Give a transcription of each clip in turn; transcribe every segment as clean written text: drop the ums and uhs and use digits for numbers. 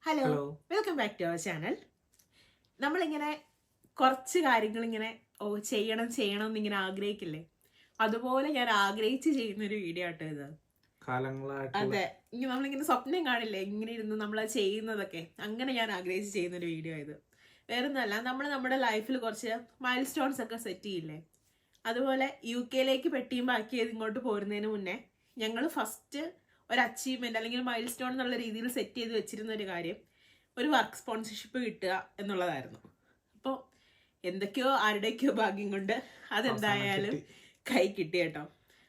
Hello, welcome back to our channel. നമ്മളിങ്ങനെ കുറച്ച് കാര്യങ്ങൾ ഇങ്ങനെ ചെയ്യണം എന്നിങ്ങനെ ആഗ്രഹിക്കില്ലേ? അതുപോലെ ഞാൻ ആഗ്രഹിച്ച് ചെയ്യുന്നൊരു വീഡിയോ ആട്ടോ ഇത്. അതെ, നമ്മളിങ്ങനെ സ്വപ്നം കാണില്ലേ ഇങ്ങനെ ഇരുന്ന് നമ്മൾ ചെയ്യുന്നതൊക്കെ, അങ്ങനെ ഞാൻ ആഗ്രഹിച്ച് ചെയ്യുന്നൊരു വീഡിയോ ഇത്. വേറൊന്നുമല്ല, നമ്മൾ നമ്മുടെ ലൈഫിൽ കുറച്ച് മൈൽ സ്റ്റോൺസ് ഒക്കെ സെറ്റ് ചെയ്യില്ലേ? അതുപോലെ UK പെട്ടിയും ബാക്കിയത് ഇങ്ങോട്ട് പോരുന്നതിന് മുന്നേ ഞങ്ങൾ ഫസ്റ്റ് ഒരു അച്ചീവ്മെന്റ് അല്ലെങ്കിൽ മൈൽ സ്റ്റോൺ എന്നുള്ള രീതിയിൽ സെറ്റ് ചെയ്ത് വെച്ചിരുന്ന ഒരു കാര്യം ഒരു വർക്ക് സ്പോൺസർഷിപ്പ് കിട്ടുക എന്നുള്ളതായിരുന്നു. അപ്പോൾ എന്തൊക്കെയോ ആരുടെയൊക്കെയോ ഭാഗ്യം കൊണ്ട് അതെന്തായാലും കൈ കിട്ടി കേട്ടോ.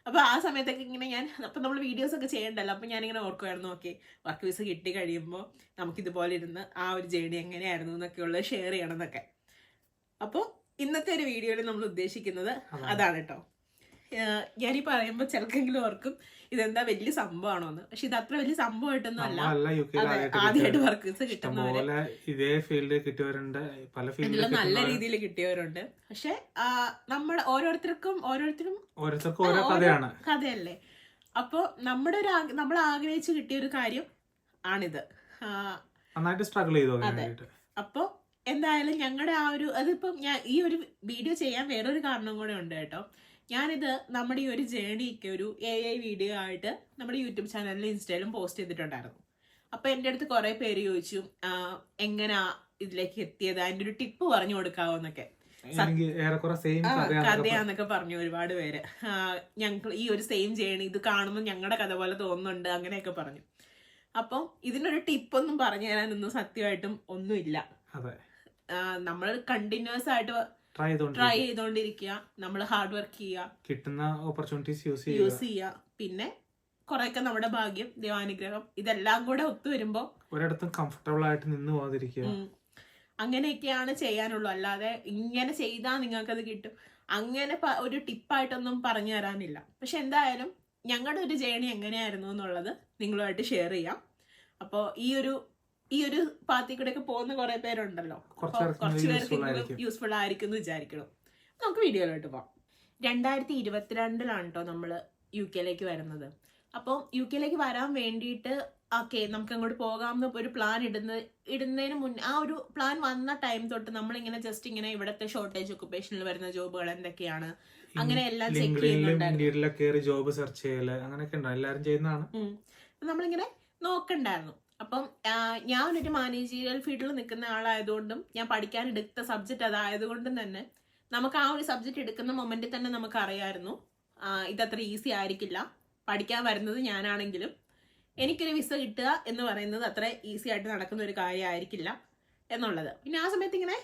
അപ്പോൾ ആ സമയത്തൊക്കെ ഇങ്ങനെ അപ്പം നമ്മൾ വീഡിയോസ് ഒക്കെ ചെയ്യണ്ടല്ലോ, അപ്പം ഞാനിങ്ങനെ ഓർക്കുമായിരുന്നു, ഓക്കെ വർക്ക് വിസ കിട്ടി കഴിയുമ്പോൾ നമുക്കിതുപോലെ ഇരുന്ന് ആ ഒരു ജേണി എങ്ങനെയായിരുന്നു എന്നൊക്കെ ഉള്ളത് ഷെയർ ചെയ്യണം എന്നൊക്കെ. അപ്പോൾ ഇന്നത്തെ ഒരു വീഡിയോയിൽ നമ്മൾ ഉദ്ദേശിക്കുന്നത് അതാണ് കേട്ടോ. ഞാനീ പറയുമ്പോൾ ചിലക്കെങ്കിലും ഓർക്കും ഇതെന്താ വലിയ സംഭവമാണോ എന്ന്. പക്ഷെ ഇത് അത്ര വലിയ സംഭവമായിട്ടൊന്നും അല്ല. ആദ്യമായിട്ട് വർക്ക് വിസ കിട്ടുന്നവര് ഇതേ ഫീൽഡ് കിട്ടിയവരുണ്ട്, പല ഫീൽഡിൽ നല്ല രീതിയിൽ കിട്ടിയവരുണ്ട്. പക്ഷെ നമ്മുടെ ഓരോരുത്തരും ഓരോ കഥയാണ്, കഥയല്ലേ. അപ്പൊ നമ്മൾ ആഗ്രഹിച്ച് കിട്ടിയ ഒരു കാര്യം ആണിത്. നന്നായിട്ട് സ്ട്രഗിൾ ചെയ്തു. അപ്പൊ എന്തായാലും ഞങ്ങളുടെ അതിപ്പം ഞാൻ ഈ ഒരു വീഡിയോ ചെയ്യാൻ വേറൊരു കാരണം കൂടെ ഉണ്ട് കേട്ടോ. ഞാനിത് നമ്മുടെ ഈ ഒരു ജേണിക്ക് ഒരു AI വീഡിയോ ആയിട്ട് നമ്മുടെ യൂട്യൂബ് ചാനലിലും ഇൻസ്റ്റയിലും പോസ്റ്റ് ചെയ്തിട്ടുണ്ടായിരുന്നു. അപ്പൊ എൻ്റെ അടുത്ത് കുറെ പേര് ചോദിച്ചു എങ്ങനാ ഇതിലേക്ക് എത്തിയത്, അതിന്റെ ഒരു ടിപ്പ് പറഞ്ഞു കൊടുക്കാവോ എന്നൊക്കെ. കഥയാന്നൊക്കെ പറഞ്ഞു ഒരുപാട് പേര്. ഞങ്ങൾ ഈ ഒരു സെയിം ജേണി ഇത് കാണുമ്പോൾ ഞങ്ങളുടെ കഥ പോലെ തോന്നുന്നുണ്ട് അങ്ങനെയൊക്കെ പറഞ്ഞു. അപ്പം ഇതിനൊരു ടിപ്പൊന്നും പറഞ്ഞു തരാനൊന്നും സത്യമായിട്ടും ഒന്നുമില്ല. നമ്മൾ കണ്ടിന്യൂസ് ആയിട്ട് ട്രൈ ചെയ്തോണ്ടിരിക്കുക, നമ്മൾ ഹാർഡ് വർക്ക് ചെയ്യുക, കിട്ടുന്ന ഓപ്പർച്യൂണിറ്റീസ് യൂസ് ചെയ്യുക, പിന്നെ കുറെയൊക്കെ നമ്മുടെ ഭാഗ്യം, ദൈവാനുഗ്രഹം, ഇതെല്ലാം കൂടെ ഒത്തുവരുമ്പോ ഒരിടത്തും കംഫർട്ടബിൾ ആയിട്ട് നിന്ന് പോകാതിരിക്കുക, അങ്ങനെയൊക്കെയാണ് ചെയ്യാനുള്ളൂ. അല്ലാതെ ഇങ്ങനെ ചെയ്താൽ നിങ്ങൾക്കത് കിട്ടും അങ്ങനെ ഒരു ടിപ്പായിട്ടൊന്നും പറഞ്ഞു തരാനില്ല. പക്ഷെ എന്തായാലും ഞങ്ങളുടെ ഒരു ജേണി എങ്ങനെയായിരുന്നു എന്നുള്ളത് നിങ്ങളുമായിട്ട് ഷെയർ ചെയ്യാം. അപ്പോൾ ഈ ഒരു പാത്തിൽ കൂടെ ഒക്കെ പോകുന്ന കുറെ പേരുണ്ടല്ലോ, കുറച്ച് പേർക്ക് യൂസ്ഫുൾ ആയിരിക്കും എന്ന് വിചാരിക്കണം. നമുക്ക് വീഡിയോയിലോട്ട് പോവാം. 2022 കേട്ടോ നമ്മള് UK വരുന്നത്. അപ്പോൾ UK വരാൻ വേണ്ടിയിട്ട് ഓക്കെ നമുക്ക് അങ്ങോട്ട് പോകാമെന്ന് ഒരു പ്ലാൻ ഇടുന്നതിന് മുന്നേ, ആ ഒരു പ്ലാൻ വന്ന ടൈം തൊട്ട് നമ്മളിങ്ങനെ ജസ്റ്റ് ഇങ്ങനെ ഇവിടത്തെ ഷോർട്ടേജ് ഒക്കുപേഷനിൽ വരുന്ന ജോബുകൾ എന്തൊക്കെയാണ് അങ്ങനെ എല്ലാം ചെക്ക് ചെയ്യുന്നുണ്ടായിരുന്നു. ജോബ് സെർച്ച് ചെയ്യല് അങ്ങനെയൊക്കെ എല്ലാവരും ചെയ്യുന്നതാണ്. നമ്മളിങ്ങനെ നോക്കണ്ടായിരുന്നു. അപ്പം ഞാനൊരു മാനേജീരിയൽ ഫീൽഡിൽ നിൽക്കുന്ന ആളായതുകൊണ്ടും ഞാൻ പഠിക്കാൻ എടുത്ത സബ്ജക്റ്റ് അതായതുകൊണ്ടും തന്നെ നമുക്ക് ആ ഒരു സബ്ജക്റ്റ് എടുക്കുന്ന മൊമെന്റിൽ തന്നെ നമുക്ക് അറിയാമായിരുന്നു ഇതത്ര ഈസി ആയിരിക്കില്ല. പഠിക്കാൻ വരുന്നത് ഞാനാണെങ്കിലും എനിക്കൊരു വിസ കിട്ടുക എന്ന് പറയുന്നത് അത്ര ഈസി ആയിട്ട് നടക്കുന്ന ഒരു കാര്യമായിരിക്കില്ല എന്നുള്ളത്. പിന്നെ ആ സമയത്ത് ഇങ്ങനെ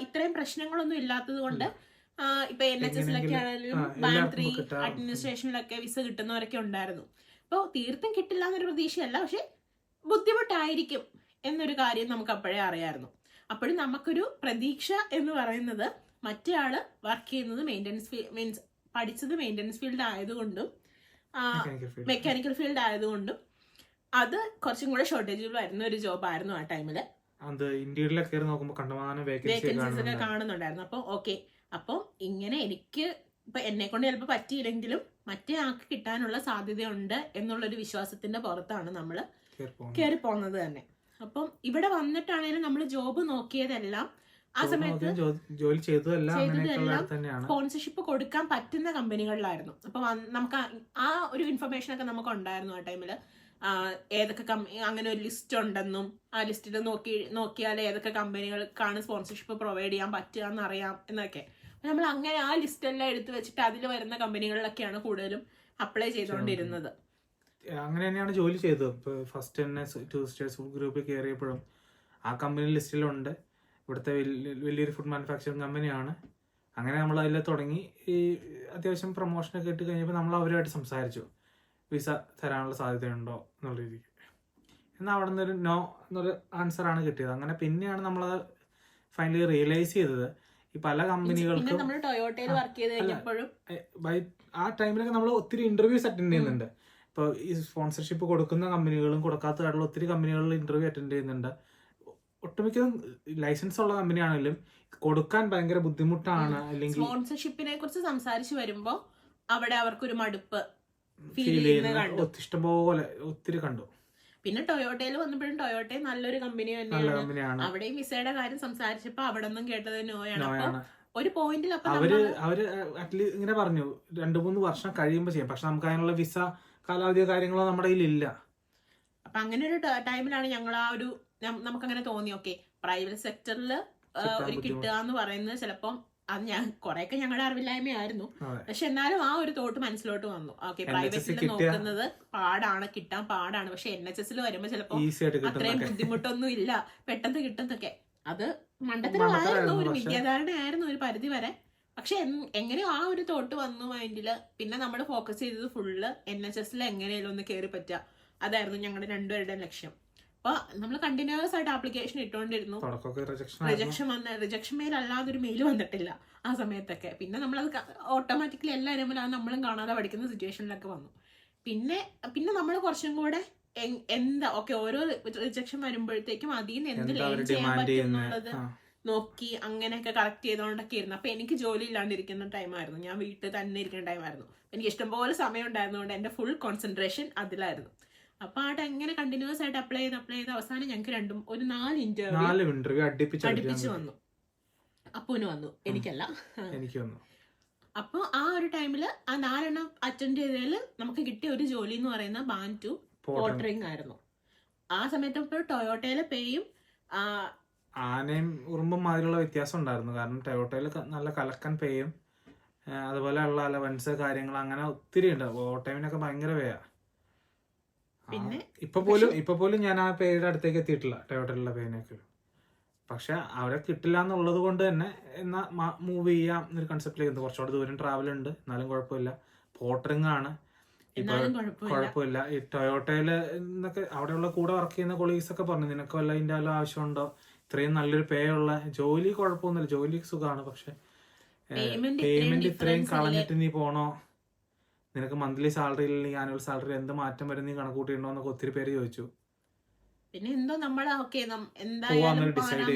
ഇത്രയും പ്രശ്നങ്ങളൊന്നും ഇല്ലാത്തത് കൊണ്ട് ഇപ്പൊ NHS ആണെങ്കിലും ബാങ്ക് 3 അഡ്മിനിസ്ട്രേഷനിലൊക്കെ വിസ കിട്ടുന്നവരൊക്കെ ഉണ്ടായിരുന്നു. അപ്പോൾ തീർത്തും കിട്ടില്ല എന്നൊരു പ്രതീക്ഷയല്ല, പക്ഷെ ബുദ്ധിമുട്ടായിരിക്കും എന്നൊരു കാര്യം നമുക്ക് അപ്പോഴേ അറിയാമായിരുന്നു. അപ്പോഴും നമുക്കൊരു പ്രതീക്ഷ എന്ന് പറയുന്നത് മറ്റേ ആള് വർക്ക് ചെയ്യുന്നത് മീൻസ് പഠിച്ചത് മെയിൻ്റനൻസ് ഫീൽഡ് ആയതുകൊണ്ടും മെക്കാനിക്കൽ ഫീൽഡ് ആയതുകൊണ്ടും അത് കുറച്ചും കൂടെ ഷോർട്ടേജിൽ വരുന്ന ഒരു ജോബ് ആയിരുന്നു ആ ടൈമില്. വേക്കൻസീസ് ഒക്കെ കാണുന്നുണ്ടായിരുന്നു. അപ്പോൾ ഓക്കെ, അപ്പം ഇങ്ങനെ എനിക്ക് ഇപ്പൊ എന്നെ കൊണ്ട് ചിലപ്പോൾ പറ്റിയില്ലെങ്കിലും മറ്റേ ആൾക്ക് കിട്ടാനുള്ള സാധ്യതയുണ്ട് എന്നുള്ളൊരു വിശ്വാസത്തിന്റെ പുറത്താണ് നമ്മൾ കയറി പോകുന്നത് തന്നെ. അപ്പം ഇവിടെ വന്നിട്ടാണെങ്കിലും നമ്മൾ ജോബ് നോക്കിയതെല്ലാം ആ സമയത്ത് ജോലി ചെയ്തതെല്ലാം സ്പോൺസർഷിപ്പ് കൊടുക്കാൻ പറ്റുന്ന കമ്പനികളിലായിരുന്നു. അപ്പൊ നമുക്ക് ആ ഒരു ഇൻഫർമേഷൻ ഒക്കെ നമുക്ക് ഉണ്ടായിരുന്നു ആ ടൈമില്. ഏതൊക്കെ അങ്ങനെ ഒരു ലിസ്റ്റ് ഉണ്ടെന്നും ആ ലിസ്റ്റിൽ നോക്കിയാൽ ഏതൊക്കെ കമ്പനികൾക്കാണ് സ്പോൺസർഷിപ്പ് പ്രൊവൈഡ് ചെയ്യാൻ പറ്റുക എന്നറിയാം എന്നൊക്കെ. നമ്മൾ അങ്ങനെ ആ ലിസ്റ്റ് എല്ലാം എടുത്തു വെച്ചിട്ട് അതിൽ വരുന്ന കമ്പനികളിലൊക്കെയാണ് കൂടുതലും അപ്ലൈ ചെയ്തുകൊണ്ടിരുന്നത്. അങ്ങനെ തന്നെയാണ് ജോലി ചെയ്തത്. ഇപ്പോൾ ഫസ്റ്റ് തന്നെ 2 സ്റ്റേഴ്സ് ഗ്രൂപ്പിൽ കയറിയപ്പോഴും ആ കമ്പനി ലിസ്റ്റിലുണ്ട്. ഇവിടുത്തെ വലിയൊരു ഫുഡ് മാനുഫാക്ചറിങ് കമ്പനിയാണ്. അങ്ങനെ നമ്മൾ അതിൽ തുടങ്ങി ഈ അത്യാവശ്യം പ്രൊമോഷനൊക്കെ ഇട്ട് കഴിഞ്ഞപ്പോൾ നമ്മൾ അവരുമായിട്ട് സംസാരിച്ചു, വിസ തരാനുള്ള സാധ്യതയുണ്ടോ എന്നുള്ള രീതിക്ക്. എന്നാൽ അവിടെ നിന്നൊരു നോ എന്നൊരു ആൻസറാണ് കിട്ടിയത്. അങ്ങനെ പിന്നെയാണ് നമ്മളത് ഫൈനലി റിയലൈസ് ചെയ്തത് ഈ പല കമ്പനികൾക്കും ആ ടൈമിലൊക്കെ നമ്മൾ ഒത്തിരി ഇന്റർവ്യൂസ് അറ്റൻഡ് ചെയ്യുന്നുണ്ട്. ഇപ്പോൾ ഈ സ്പോൺസർഷിപ്പ് കൊടുക്കുന്ന കമ്പനികളും കൊടുക്കാത്തതായിട്ടുള്ള ഒത്തിരി കമ്പനികളിൽ ഇന്റർവ്യൂ അറ്റൻഡ് ചെയ്യുന്നുണ്ട്. ഒട്ടുമിക്കതും ലൈസൻസ് ഉള്ള കമ്പനി ആണെങ്കിലും കൊടുക്കാൻ ഭയങ്കര ബുദ്ധിമുട്ടാണ്. അല്ലെങ്കിൽ സ്പോൺസർഷിപ്പിനെ കുറിച്ച് സംസാരിച്ചു വരുമ്പോ അവിടെ അവർക്കൊരു മടുപ്പ് ഫീൽ ചെയ്യുന്ന ഇഷ്ടംപോലെ ഒത്തിരി കണ്ടു. പിന്നെ ടൊയോട്ടയിൽ വന്നപ്പോഴും ടൊയോട്ടയും നല്ലൊരു കമ്പനി നല്ല തന്നെയാണ്. കമ്പനിയാണ്. അവിടെയും വിസയുടെ കാര്യം സംസാരിച്ചപ്പോ അവിടെ നിന്നും കേട്ടത് നോയാണ്. അപ്പൊ നോയാണ്. ഒരു പോയിന്റിൽ അപ്പൊ അവര് അറ്റ്ലീസ്റ്റ് ഇങ്ങനെ പറഞ്ഞു 2-3 വർഷം കഴിയുമ്പോൾ ചെയ്യാം, പക്ഷെ നമുക്ക് അതിനുള്ള വിസ കാലാവധിയോ കാര്യങ്ങളോ നമ്മുടെ കയ്യിലില്ല. അപ്പൊ അങ്ങനെ ഒരു ടൈമിലാണ് ഞങ്ങൾ ആ ഒരു നമുക്കങ്ങനെ തോന്നി, ഓക്കെ പ്രൈവറ്റ് സെക്ടറിൽ ഒരു കിട്ടുക എന്ന് പറയുന്നത് ചിലപ്പം അത് കുറെയൊക്കെ ഞങ്ങളുടെ അറിവില്ലായ്മയായിരുന്നു. പക്ഷെ എന്നാലും ആ ഒരു തോട്ട് മനസ്സിലോട്ട് വന്നു. ഓക്കെ പ്രൈവറ്റിൽ നോക്കുന്നത് പാടാണ്, കിട്ടാൻ പാടാണ്. പക്ഷെ NHS വരുമ്പോ ചിലപ്പോ അത്രയും ബുദ്ധിമുട്ടൊന്നും ഇല്ല, പെട്ടെന്ന് കിട്ടുന്നൊക്കെ. അത് മണ്ടത്തരമായിരുന്നു, ഒരു വിദ്യാധാരണയായിരുന്നു ഒരു പരിധി വരെ. പക്ഷെ എങ്ങനെയോ ആ ഒരു തോട്ട് വന്നു മൈൻഡില്. പിന്നെ നമ്മൾ ഫോക്കസ് ചെയ്തത് ഫുള്ള് NHS എങ്ങനെയാലും ഒന്ന് കയറി പറ്റുക, അതായിരുന്നു ഞങ്ങളുടെ രണ്ടുപേരുടെയും ലക്ഷ്യം. അപ്പൊ നമ്മൾ കണ്ടിന്യൂസ് ആയിട്ട് ആപ്ലിക്കേഷൻ ഇട്ടുകൊണ്ടിരുന്നു. റിജക്ഷൻ മെയിൽ അല്ലാതെ ഒരു മെയിൽ വന്നിട്ടില്ല ആ സമയത്തൊക്കെ. പിന്നെ നമ്മളത് ഓട്ടോമാറ്റിക്കലി എല്ലാവരും നമ്മളും കാണാതെ പഠിക്കുന്ന സിറ്റുവേഷനിലൊക്കെ വന്നു. പിന്നെ നമ്മൾ കുറച്ചും കൂടെ എന്താ ഓക്കെ ഓരോ റിജക്ഷൻ വരുമ്പോഴത്തേക്കും അതിൽ നിന്ന് എന്ത് ലേൺ ചെയ്യാൻ പറ്റും എന്നുള്ളത് നോക്കി അങ്ങനെയൊക്കെ കറക്റ്റ് ചെയ്തോണ്ടൊക്കെ ഇരുന്നു. അപ്പൊ എനിക്ക് ജോലി ഇല്ലാണ്ടിരിക്കുന്ന ടൈമായിരുന്നു, ഞാൻ വീട്ടിൽ തന്നെ ഇരിക്കുന്ന ടൈമായിരുന്നു. എനിക്ക് ഇഷ്ടംപോലെ സമയം ഉണ്ടായിരുന്നതുകൊണ്ട് എന്റെ ഫുൾ കോൺസെൻട്രേഷൻ അതിലായിരുന്നു. അപ്പൊ ആ എങ്ങനെ കണ്ടിന്യൂസ് ആയിട്ട് അപ്ലൈ ചെയ്ത് അവസാനം ഞങ്ങൾക്ക് ഒരു 4 ഇന്റർവ്യൂ അടുപ്പിച്ച് വന്നു. അപ്പൂന് വന്നു, എനിക്കല്ല. അപ്പൊ ആ ഒരു ടൈമില് ആ 4 എണ്ണം അറ്റൻഡ് ചെയ്തതിൽ നമുക്ക് കിട്ടിയ ഒരു ജോലി എന്ന് പറയുന്ന ബാൻ ടു പോർട്ടറിംഗ് ആയിരുന്നു. ആ സമയത്ത് ഇപ്പോൾ ടൊയോട്ടയിലെ പേയും ആനയും ഉറുമ്പും മാതിരിയുള്ള വ്യത്യാസം ഉണ്ടായിരുന്നു. കാരണം ടൊയോട്ടയിൽ നല്ല കലക്കൻ പേയും അതുപോലെയുള്ള അലവൻസ് കാര്യങ്ങൾ അങ്ങനെ ഒത്തിരി ഉണ്ട്. ഓട്ടോമിനൊക്കെ ഭയങ്കര പേയാ. പിന്നെ ഇപ്പൊ പോലും ഞാൻ ആ പേയുടെ അടുത്തേക്ക് എത്തിയിട്ടില്ല, ടൊയോട്ടയിലുള്ള പേനൊക്കെ. പക്ഷെ അവരെ കിട്ടില്ല എന്നുള്ളത് കൊണ്ട് തന്നെ എന്നാ മൂവ് ചെയ്യാം എന്നൊരു കൺസെപ്റ്റിലേക്ക് കുറച്ചുകൂടെ ദൂരം ട്രാവൽ ഉണ്ട്, എന്നാലും കുഴപ്പമില്ല. പോർട്ടറിംഗ് ആണ്, കുഴപ്പമില്ല. ഈ ടൊയോട്ടയില് എന്നൊക്കെ അവിടെയുള്ള കൂടെ വർക്ക് ചെയ്യുന്ന കൊളീഗ്സ് ഒക്കെ പറഞ്ഞു, നിനക്ക് വല്ല ഇതിന്റെ വല്ല ആവശ്യമുണ്ടോ, ഇത്രയും നല്ലൊരു പേ ഉള്ള ജോലി കുഴപ്പമൊന്നുമില്ല, ജോലി സുഖമാണ്. പക്ഷെ പേയ്മെന്റ് ഇത്രയും കളഞ്ഞിട്ട് നീ പോണോ, നിനക്ക് മന്ത്ലി സാലറി ഇല്ലെങ്കിൽ ആനുവൽ സാലറി എന്ത് മാറ്റം വരും നീ കണക്കൂട്ടിണ്ടോ എന്നൊക്കെ ഒത്തിരി പേര് ചോദിച്ചു. പിന്നെ എന്തോ നമ്മള് എന്തായാലും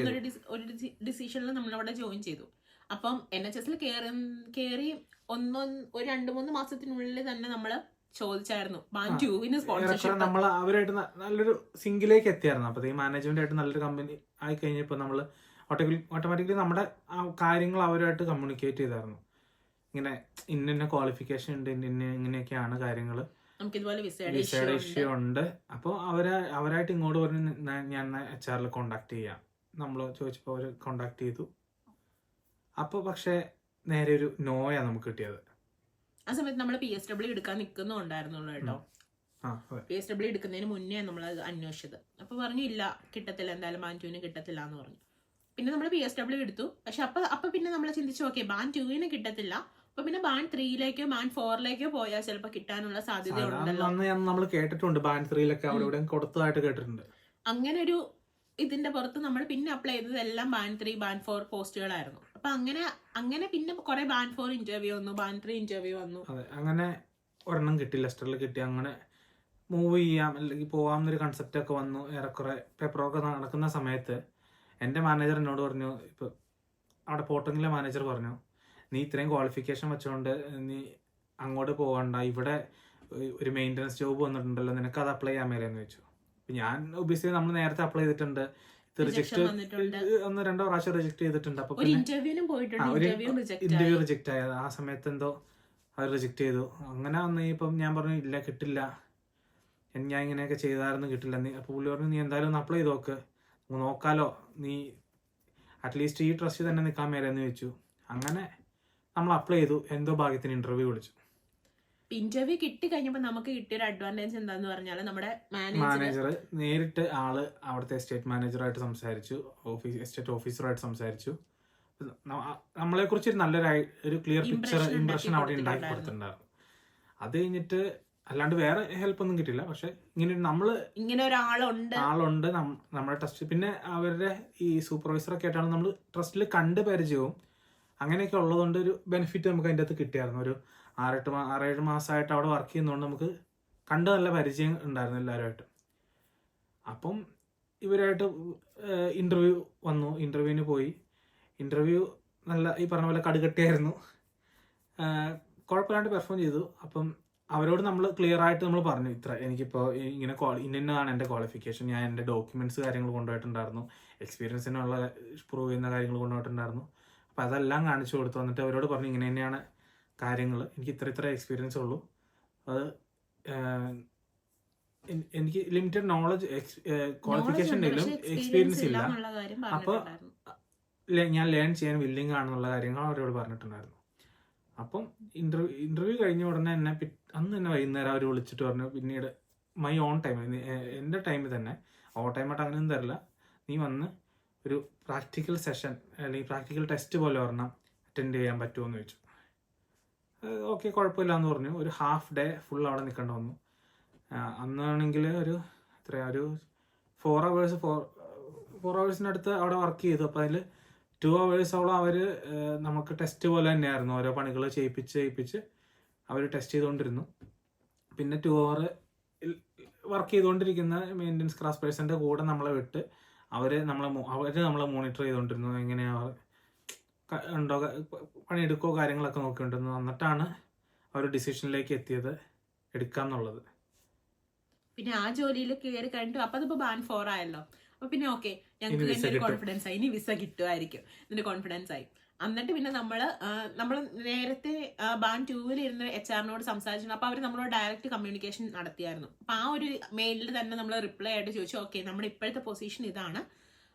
ഒരു ഡിസിഷനിൽ നമ്മളവിടെ ജോയിൻ ചെയ്തു. അപ്പം NHS കയറി 2-3 മാസത്തിനുള്ളിൽ തന്നെ നമ്മള് ചോദിച്ചായിരുന്നു ബാൻ 2-ന് സ്പോൺസർഷിപ്പ്. നമ്മൾ അവരായിട്ട് നല്ലൊരു സിങ്കിലേക്ക് എത്തിയായിരുന്നു. അപ്പൊ ഈ മാനേജ്മെന്റ് ആയിട്ട് നല്ലൊരു കമ്പനി ആയി കഴിഞ്ഞപ്പോ നമ്മള് ഓട്ടോമാറ്റിക്കലി നമ്മുടെ കാര്യങ്ങൾ അവരുമായിട്ട് കമ്മ്യൂണിക്കേറ്റ് ചെയ്തായിരുന്നു. ഇങ്ങനെ ഇന്ന ക്വാളിഫിക്കേഷൻ ഉണ്ട്, ഇങ്ങനെയൊക്കെയാണ് കാര്യങ്ങള്, വിസയുടെ ഇഷ്യൂ ഉണ്ട്. അപ്പോൾ അവരായിട്ട് ഇങ്ങോട്ട് പറഞ്ഞ് ഞാൻ HR കോണ്ടാക്ട് ചെയ്യാം. നമ്മൾ ചോദിച്ചപ്പോൾ അവര് കോണ്ടാക്ട് ചെയ്തു. അപ്പൊ പക്ഷെ നേരെ ഒരു നോയാ നമുക്ക് കിട്ടിയത്. ആ സമയത്ത് നമ്മൾ PSW എടുക്കാൻ നിൽക്കുന്നുണ്ടായിരുന്നുള്ളൂ കേട്ടോ. PSW എടുക്കുന്നതിന് മുന്നേ നമ്മൾ അന്വേഷിച്ചത്. അപ്പൊ പറഞ്ഞു ഇല്ല കിട്ടത്തില്ല, എന്തായാലും ബാൻ 2-ന് കിട്ടത്തില്ല എന്ന് പറഞ്ഞു. പിന്നെ നമ്മൾ PSW എടുത്തു. പക്ഷെ അപ്പൊ പിന്നെ നമ്മൾ ചിന്തിച്ചു ഓക്കെ ബാൻ 2-ന് കിട്ടത്തില്ല, അപ്പൊ പിന്നെ ബാൻ 3-ലേക്കോ ബാൻ 4-ലേക്കോ പോയാൽ ചിലപ്പോ കിട്ടാനുള്ള സാധ്യതയുണ്ടല്ലോ. നമ്മൾ കേട്ടിട്ടുണ്ട് ബാൻ 3-ലൊക്കെ അവിടെ കൊടുത്തതായിട്ട് കേട്ടിട്ടുണ്ട്. അങ്ങനെ ഒരു ഇതിന്റെ പുറത്ത് നമ്മൾ പിന്നെ അപ്ലൈ ചെയ്തത് എല്ലാം ബാൻ 3 ബാൻ 4 പോസ്റ്റുകളായിരുന്നു. അപ്പൊ അങ്ങനെ പിന്നെ കുറെ ബാൻ 4 ഇന്റർവ്യൂ വന്നു, ബാൻ 3 ഇന്റർവ്യൂ വന്നു. അതെ, അങ്ങനെ ഒരെണ്ണം കിട്ടി, ലെസ്റ്ററിൽ കിട്ടി. അങ്ങനെ മൂവ് ചെയ്യാം അല്ലെങ്കിൽ പോവാം എന്നൊരു കൺസെപ്റ്റ് ഒക്കെ വന്നു. ഏറെക്കുറെ പേപ്പറൊക്കെ നടക്കുന്ന സമയത്ത് എൻ്റെ മാനേജർ എന്നോട് പറഞ്ഞു, ഇപ്പൊ അവിടെ പോർട്ടറിംഗിലെ മാനേജർ പറഞ്ഞു, നീ ഇത്രയും ക്വാളിഫിക്കേഷൻ വെച്ചുകൊണ്ട് നീ അങ്ങോട്ട് പോകണ്ട, ഇവിടെ ഒരു മെയിൻ്റനൻസ് ജോബ് വന്നിട്ടുണ്ടല്ലോ, നിനക്ക് അത് അപ്ലൈ ചെയ്യാൻ മേലെന്ന് വെച്ചു. ഞാൻ ഒബിയസ്ലി നമ്മൾ നേരത്തെ അപ്ലൈ ചെയ്തിട്ടുണ്ട്, റിജക്ട് 1-2 പ്രാവശ്യം റിജക്ട് ചെയ്തിട്ടുണ്ട്. അപ്പൊ ഇന്റർവ്യൂ റിജക്ട് ആയത് ആ സമയത്ത് എന്തോ അവർ റിജക്ട് ചെയ്തു. അങ്ങനെ വന്ന് ഇപ്പം ഞാൻ പറഞ്ഞു ഇല്ല കിട്ടില്ല, ഞാൻ ഇങ്ങനെയൊക്കെ ചെയ്തായിരുന്നു കിട്ടില്ല. അപ്പൊ പുള്ളി പറഞ്ഞു നീ എന്തായാലും ഒന്ന് അപ്ലൈ ചെയ്ത് നോക്കാലോ, നീ അറ്റ്ലീസ്റ്റ് ഈ ട്രസ്റ്റ് തന്നെ നിൽക്കാൻ മേലെന്ന് ചോദിച്ചു. അങ്ങനെ നമ്മൾ അപ്ലൈ ചെയ്തു. എന്തോ ഭാഗ്യത്തിന് ഇന്റർവ്യൂ വിളിച്ചു. ഇന്റർവ്യൂ കിട്ടി കഴിഞ്ഞപ്പോൾ നമുക്ക് കിട്ടിയൊരു അഡ്വാൻറ്റേജ് എന്താന്ന് പറഞ്ഞാൽ നമ്മുടെ മാനേജർ നേരിട്ട് അവിടുത്തെ എസ്റ്റേറ്റ് മാനേജറായിട്ട് സംസാരിച്ചു, എസ്റ്റേറ്റ് ഓഫീസറായിട്ട് സംസാരിച്ചു. നമ്മളെ കുറിച്ച് നല്ലൊരു ക്ലിയർ ഇംപ്രഷൻ അവിടെ ഉണ്ടാക്കി കൊടുത്തിട്ടുണ്ടായിരുന്നു. അത് കഴിഞ്ഞിട്ട് അല്ലാണ്ട് വേറെ ഹെൽപ്പ് ഒന്നും കിട്ടില്ല. പക്ഷെ ഇങ്ങനെ ഒരാളുണ്ട് നമ്മുടെ ട്രസ്റ്റ്. പിന്നെ അവരുടെ ഈ സൂപ്പർവൈസറൊക്കെ ആയിട്ടാണ് നമ്മൾ ട്രസ്റ്റിൽ കണ്ട് പരിചയവും അങ്ങനെയൊക്കെ ഉള്ളതുകൊണ്ട് ഒരു ബെനിഫിറ്റ് നമുക്ക് അതിൻ്റെ അകത്ത് കിട്ടിയായിരുന്നു. ഒരു 6-7 മാസമായിട്ട് അവിടെ വർക്ക് ചെയ്യുന്നതുകൊണ്ട് നമുക്ക് കണ്ട് നല്ല പരിചയം ഉണ്ടായിരുന്നു എല്ലാവരുമായിട്ട്. അപ്പം ഇവരായിട്ട് ഇന്റർവ്യൂ വന്നു, ഇന്റർവ്യൂവിന് പോയി. ഇന്റർവ്യൂ നല്ല ഈ പറഞ്ഞ പോലെ കടുകട്ടിയായിരുന്നു, കുഴപ്പമില്ലാണ്ട് പെർഫോം ചെയ്തു. അപ്പം അവരോട് നമ്മൾ ക്ലിയർ ആയിട്ട് നമ്മൾ പറഞ്ഞു, ഇത്ര എനിക്കിപ്പോൾ ഇങ്ങനെ ഇന്നതാണ് എൻ്റെ ക്വാളിഫിക്കേഷൻ, ഞാൻ എൻ്റെ ഡോക്യുമെന്റ്സ് കാര്യങ്ങൾ കൊണ്ടുപോയിട്ടുണ്ടായിരുന്നു, എക്സ്പീരിയൻസിനുള്ള പ്രൂവ് ചെയ്യുന്ന കാര്യങ്ങൾ കൊണ്ടുപോയിട്ടുണ്ടായിരുന്നു. അപ്പോൾ അതെല്ലാം കാണിച്ചു കൊടുത്തു. വന്നിട്ട് അവരോട് പറഞ്ഞു ഇങ്ങനെ തന്നെയാണ് കാര്യങ്ങൾ, എനിക്ക് ഇത്ര എക്സ്പീരിയൻസ് ഉള്ളൂ, അത് എനിക്ക് ലിമിറ്റഡ് നോളജ് ക്വാളിഫിക്കേഷൻ ഉണ്ടെങ്കിലും എക്സ്പീരിയൻസ് ഇല്ല, അപ്പോൾ ഞാൻ ലേൺ ചെയ്യാൻ വില്ലിങ് ആണെന്നുള്ള കാര്യങ്ങൾ അവരോട് പറഞ്ഞിട്ടുണ്ടായിരുന്നു. അപ്പം ഇന്റർവ്യൂ കഴിഞ്ഞ ഉടനെ എന്നെ അന്ന് തന്നെ വൈകുന്നേരം അവർ വിളിച്ചിട്ട് പറഞ്ഞു, പിന്നീട് മൈ ഓൺ ടൈം, എൻ്റെ ടൈമിൽ തന്നെ, ഓവർ ടൈമായിട്ട് അങ്ങനെയൊന്നും തരില്ല, നീ വന്ന് ഒരു പ്രാക്ടിക്കൽ സെഷൻ അല്ലെങ്കിൽ പ്രാക്ടിക്കൽ ടെസ്റ്റ് പോലെ ഒരെണ്ണം അറ്റൻഡ് ചെയ്യാൻ പറ്റുമോ എന്ന് ചോദിച്ചു. ഓക്കെ, കുഴപ്പമില്ല എന്ന് പറഞ്ഞു. ഒരു ഹാഫ് ഡേ ഫുൾ അവിടെ നിൽക്കേണ്ടി വന്നു. അന്നാണെങ്കിൽ ഒരു 4 ഹവേഴ്സിനടുത്ത് അവിടെ വർക്ക് ചെയ്തു. അപ്പോൾ അതിൽ 2 ഹവേഴ്സോളം അവർ നമുക്ക് ടെസ്റ്റ് പോലെ തന്നെയായിരുന്നു, ഓരോ പണികൾ ചെയ്യിപ്പിച്ച് അവർ ടെസ്റ്റ് ചെയ്തുകൊണ്ടിരുന്നു. പിന്നെ 2 അവർ വർക്ക് ചെയ്തുകൊണ്ടിരിക്കുന്ന മെയിൻ്റനൻസ് ക്രാഫ്റ്റ് പേഴ്സൻ്റെ കൂടെ നമ്മളെ വിട്ട് അവർ നമ്മളെ മോണിറ്റർ ചെയ്തുകൊണ്ടിരുന്നു, എങ്ങനെയാണ് ഉണ്ടോ പണിയെടുക്കോ കാര്യങ്ങളൊക്കെ നോക്കിക്കൊണ്ടിരുന്നു. എന്നിട്ടാണ് അവർ ഡിസിഷനിലേക്ക് എത്തിയത് എടുക്കാം എന്നുള്ളത്. പിന്നെ ആ ജോലിയിൽ കയറി കഴിഞ്ഞിട്ട് അപ്പൊ അതിപ്പോ ബാൻ 4 ആയല്ലോ. അപ്പൊ പിന്നെ ഓക്കെ, ഞങ്ങൾക്ക് തന്നെ ഒരു കോൺഫിഡൻസ് ആയി, ഇനി വിസ കിട്ടുമായിരിക്കും ഇതിന്റെ കോൺഫിഡൻസ് ആയി. എന്നിട്ട് പിന്നെ നമ്മൾ നേരത്തെ ബാൻ 2 ഇരുന്ന് HR-നോട് സംസാരിച്ചു. അപ്പൊ അവർ നമ്മളോട് ഡയറക്റ്റ് കമ്മ്യൂണിക്കേഷൻ നടത്തിയായിരുന്നു. അപ്പൊ ആ ഒരു മെയിലിൽ തന്നെ നമ്മൾ റിപ്ലൈ ആയിട്ട് ചോദിച്ചു, ഓക്കെ നമ്മുടെ ഇപ്പോഴത്തെ പൊസിഷൻ ഇതാണ്,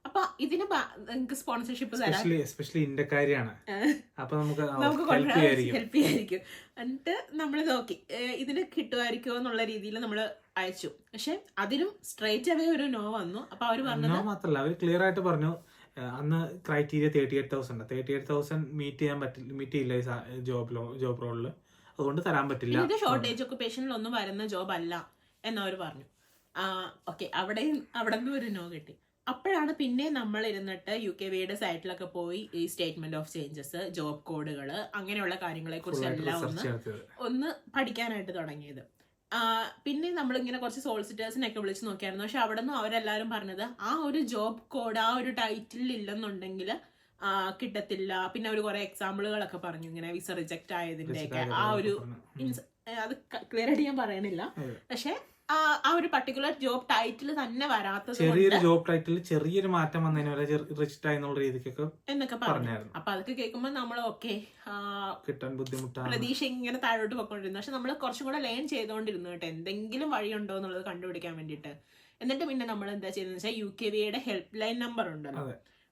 അപ്പൊ ഇതിന് നിങ്ങൾക്ക് സ്പോൺസർഷിപ്പ് തരാം, എസ്പെഷ്യലി ഇന്ത്യക്കാരിയാണ്, അപ്പൊ നമുക്ക് ഹെൽപ്പ് ചെയ്യായിരിക്കും. എന്നിട്ട് നമ്മൾ നോക്കി ഇതിന് കിട്ടുമായിരിക്കുമോ എന്നുള്ള രീതിയിൽ നമ്മൾ അയച്ചു. പക്ഷെ അതിനും സ്ട്രേറ്റ് അവേ ഒരു നോ വന്നു. അപ്പൊ അവര് പറഞ്ഞത് മാത്രല്ല, അവർ ക്ലിയർ ആയിട്ട് പറഞ്ഞു, അന്ന് ക്രൈറ്റീരിയ 38,000 മീറ്റ് ചെയ്യില്ല ജോബ് റോളില്, അതുകൊണ്ട് തരാൻ പറ്റില്ല. ഇത് ഷോർട്ടേജ് ഒക്കുപേഷനിൽ ഒന്നും വരുന്ന ജോബ് അല്ല എന്നവർ പറഞ്ഞു. ഓക്കെ, അവിടെ നിന്ന് ഒരു നോ കിട്ടി. അപ്പോഴാണ് പിന്നെ നമ്മൾ ഇരുന്നിട്ട് UKVയുടെ സൈറ്റിലൊക്കെ പോയി ഈ സ്റ്റേറ്റ്മെന്റ് ഓഫ് ചേഞ്ചസ്, ജോബ് കോഡുകൾ, അങ്ങനെയുള്ള കാര്യങ്ങളെ കുറിച്ചെല്ലാം ഒന്ന് പഠിക്കാനായിട്ട് തുടങ്ങിയത്. പിന്നെ നമ്മളിങ്ങനെ കുറച്ച് സോളിസിറ്റേഴ്സിനൊക്കെ വിളിച്ച് നോക്കിയായിരുന്നു. പക്ഷെ അവിടെ നിന്നും അവരെല്ലാവരും പറഞ്ഞത് ആ ഒരു ജോബ് കോഡ് ആ ഒരു ടൈറ്റിൽ ഇല്ലെന്നുണ്ടെങ്കിൽ കിട്ടത്തില്ല. പിന്നെ അവർ കുറെ എക്സാമ്പിളുകളൊക്കെ പറഞ്ഞു, ഇങ്ങനെ വിസ റിജക്റ്റ് ആയതിന്റെയൊക്കെ ആ ഒരു അത് ക്ലിയർ ആയിട്ട് ഞാൻ പറയണില്ല. പക്ഷെ ആ ഒരു പർട്ടിക്കുലർ ജോബ് ടൈറ്റിൽ തന്നെ വരാത്തത്, ചെറിയൊരു ജോബ് ടൈറ്റിൽ ചെറിയൊരു മാറ്റം വന്നതിന് വരെ റിജക്റ്റ് ആയി എന്നുള്ള രീതിക്കൊക്കെ എന്നൊക്കെ പറഞ്ഞായിരുന്നു. അപ്പൊ അതൊക്കെ കേൾക്കുമ്പോൾ നമ്മൾ ഓക്കെ കിട്ടാൻ ബുദ്ധിമുട്ടാണ്, പ്രതീക്ഷ ഇങ്ങനെ താഴോട്ട് പോയിക്കൊണ്ടിരുന്നു. പക്ഷെ നമ്മൾ കുറച്ചും കൂടെ ലേൺ ചെയ്തുകൊണ്ടിരുന്നു കേട്ടോ, എന്തെങ്കിലും വഴിയുണ്ടോ എന്നുള്ളത് കണ്ടുപിടിക്കാൻ വേണ്ടിയിട്ട്. എന്നിട്ട് പിന്നെ നമ്മൾ എന്താ ചെയ്തതെന്ന് വെച്ചാൽ UKVയുടെ ഹെൽപ്പ് ലൈൻ നമ്പർ ഉണ്ടല്ലോ,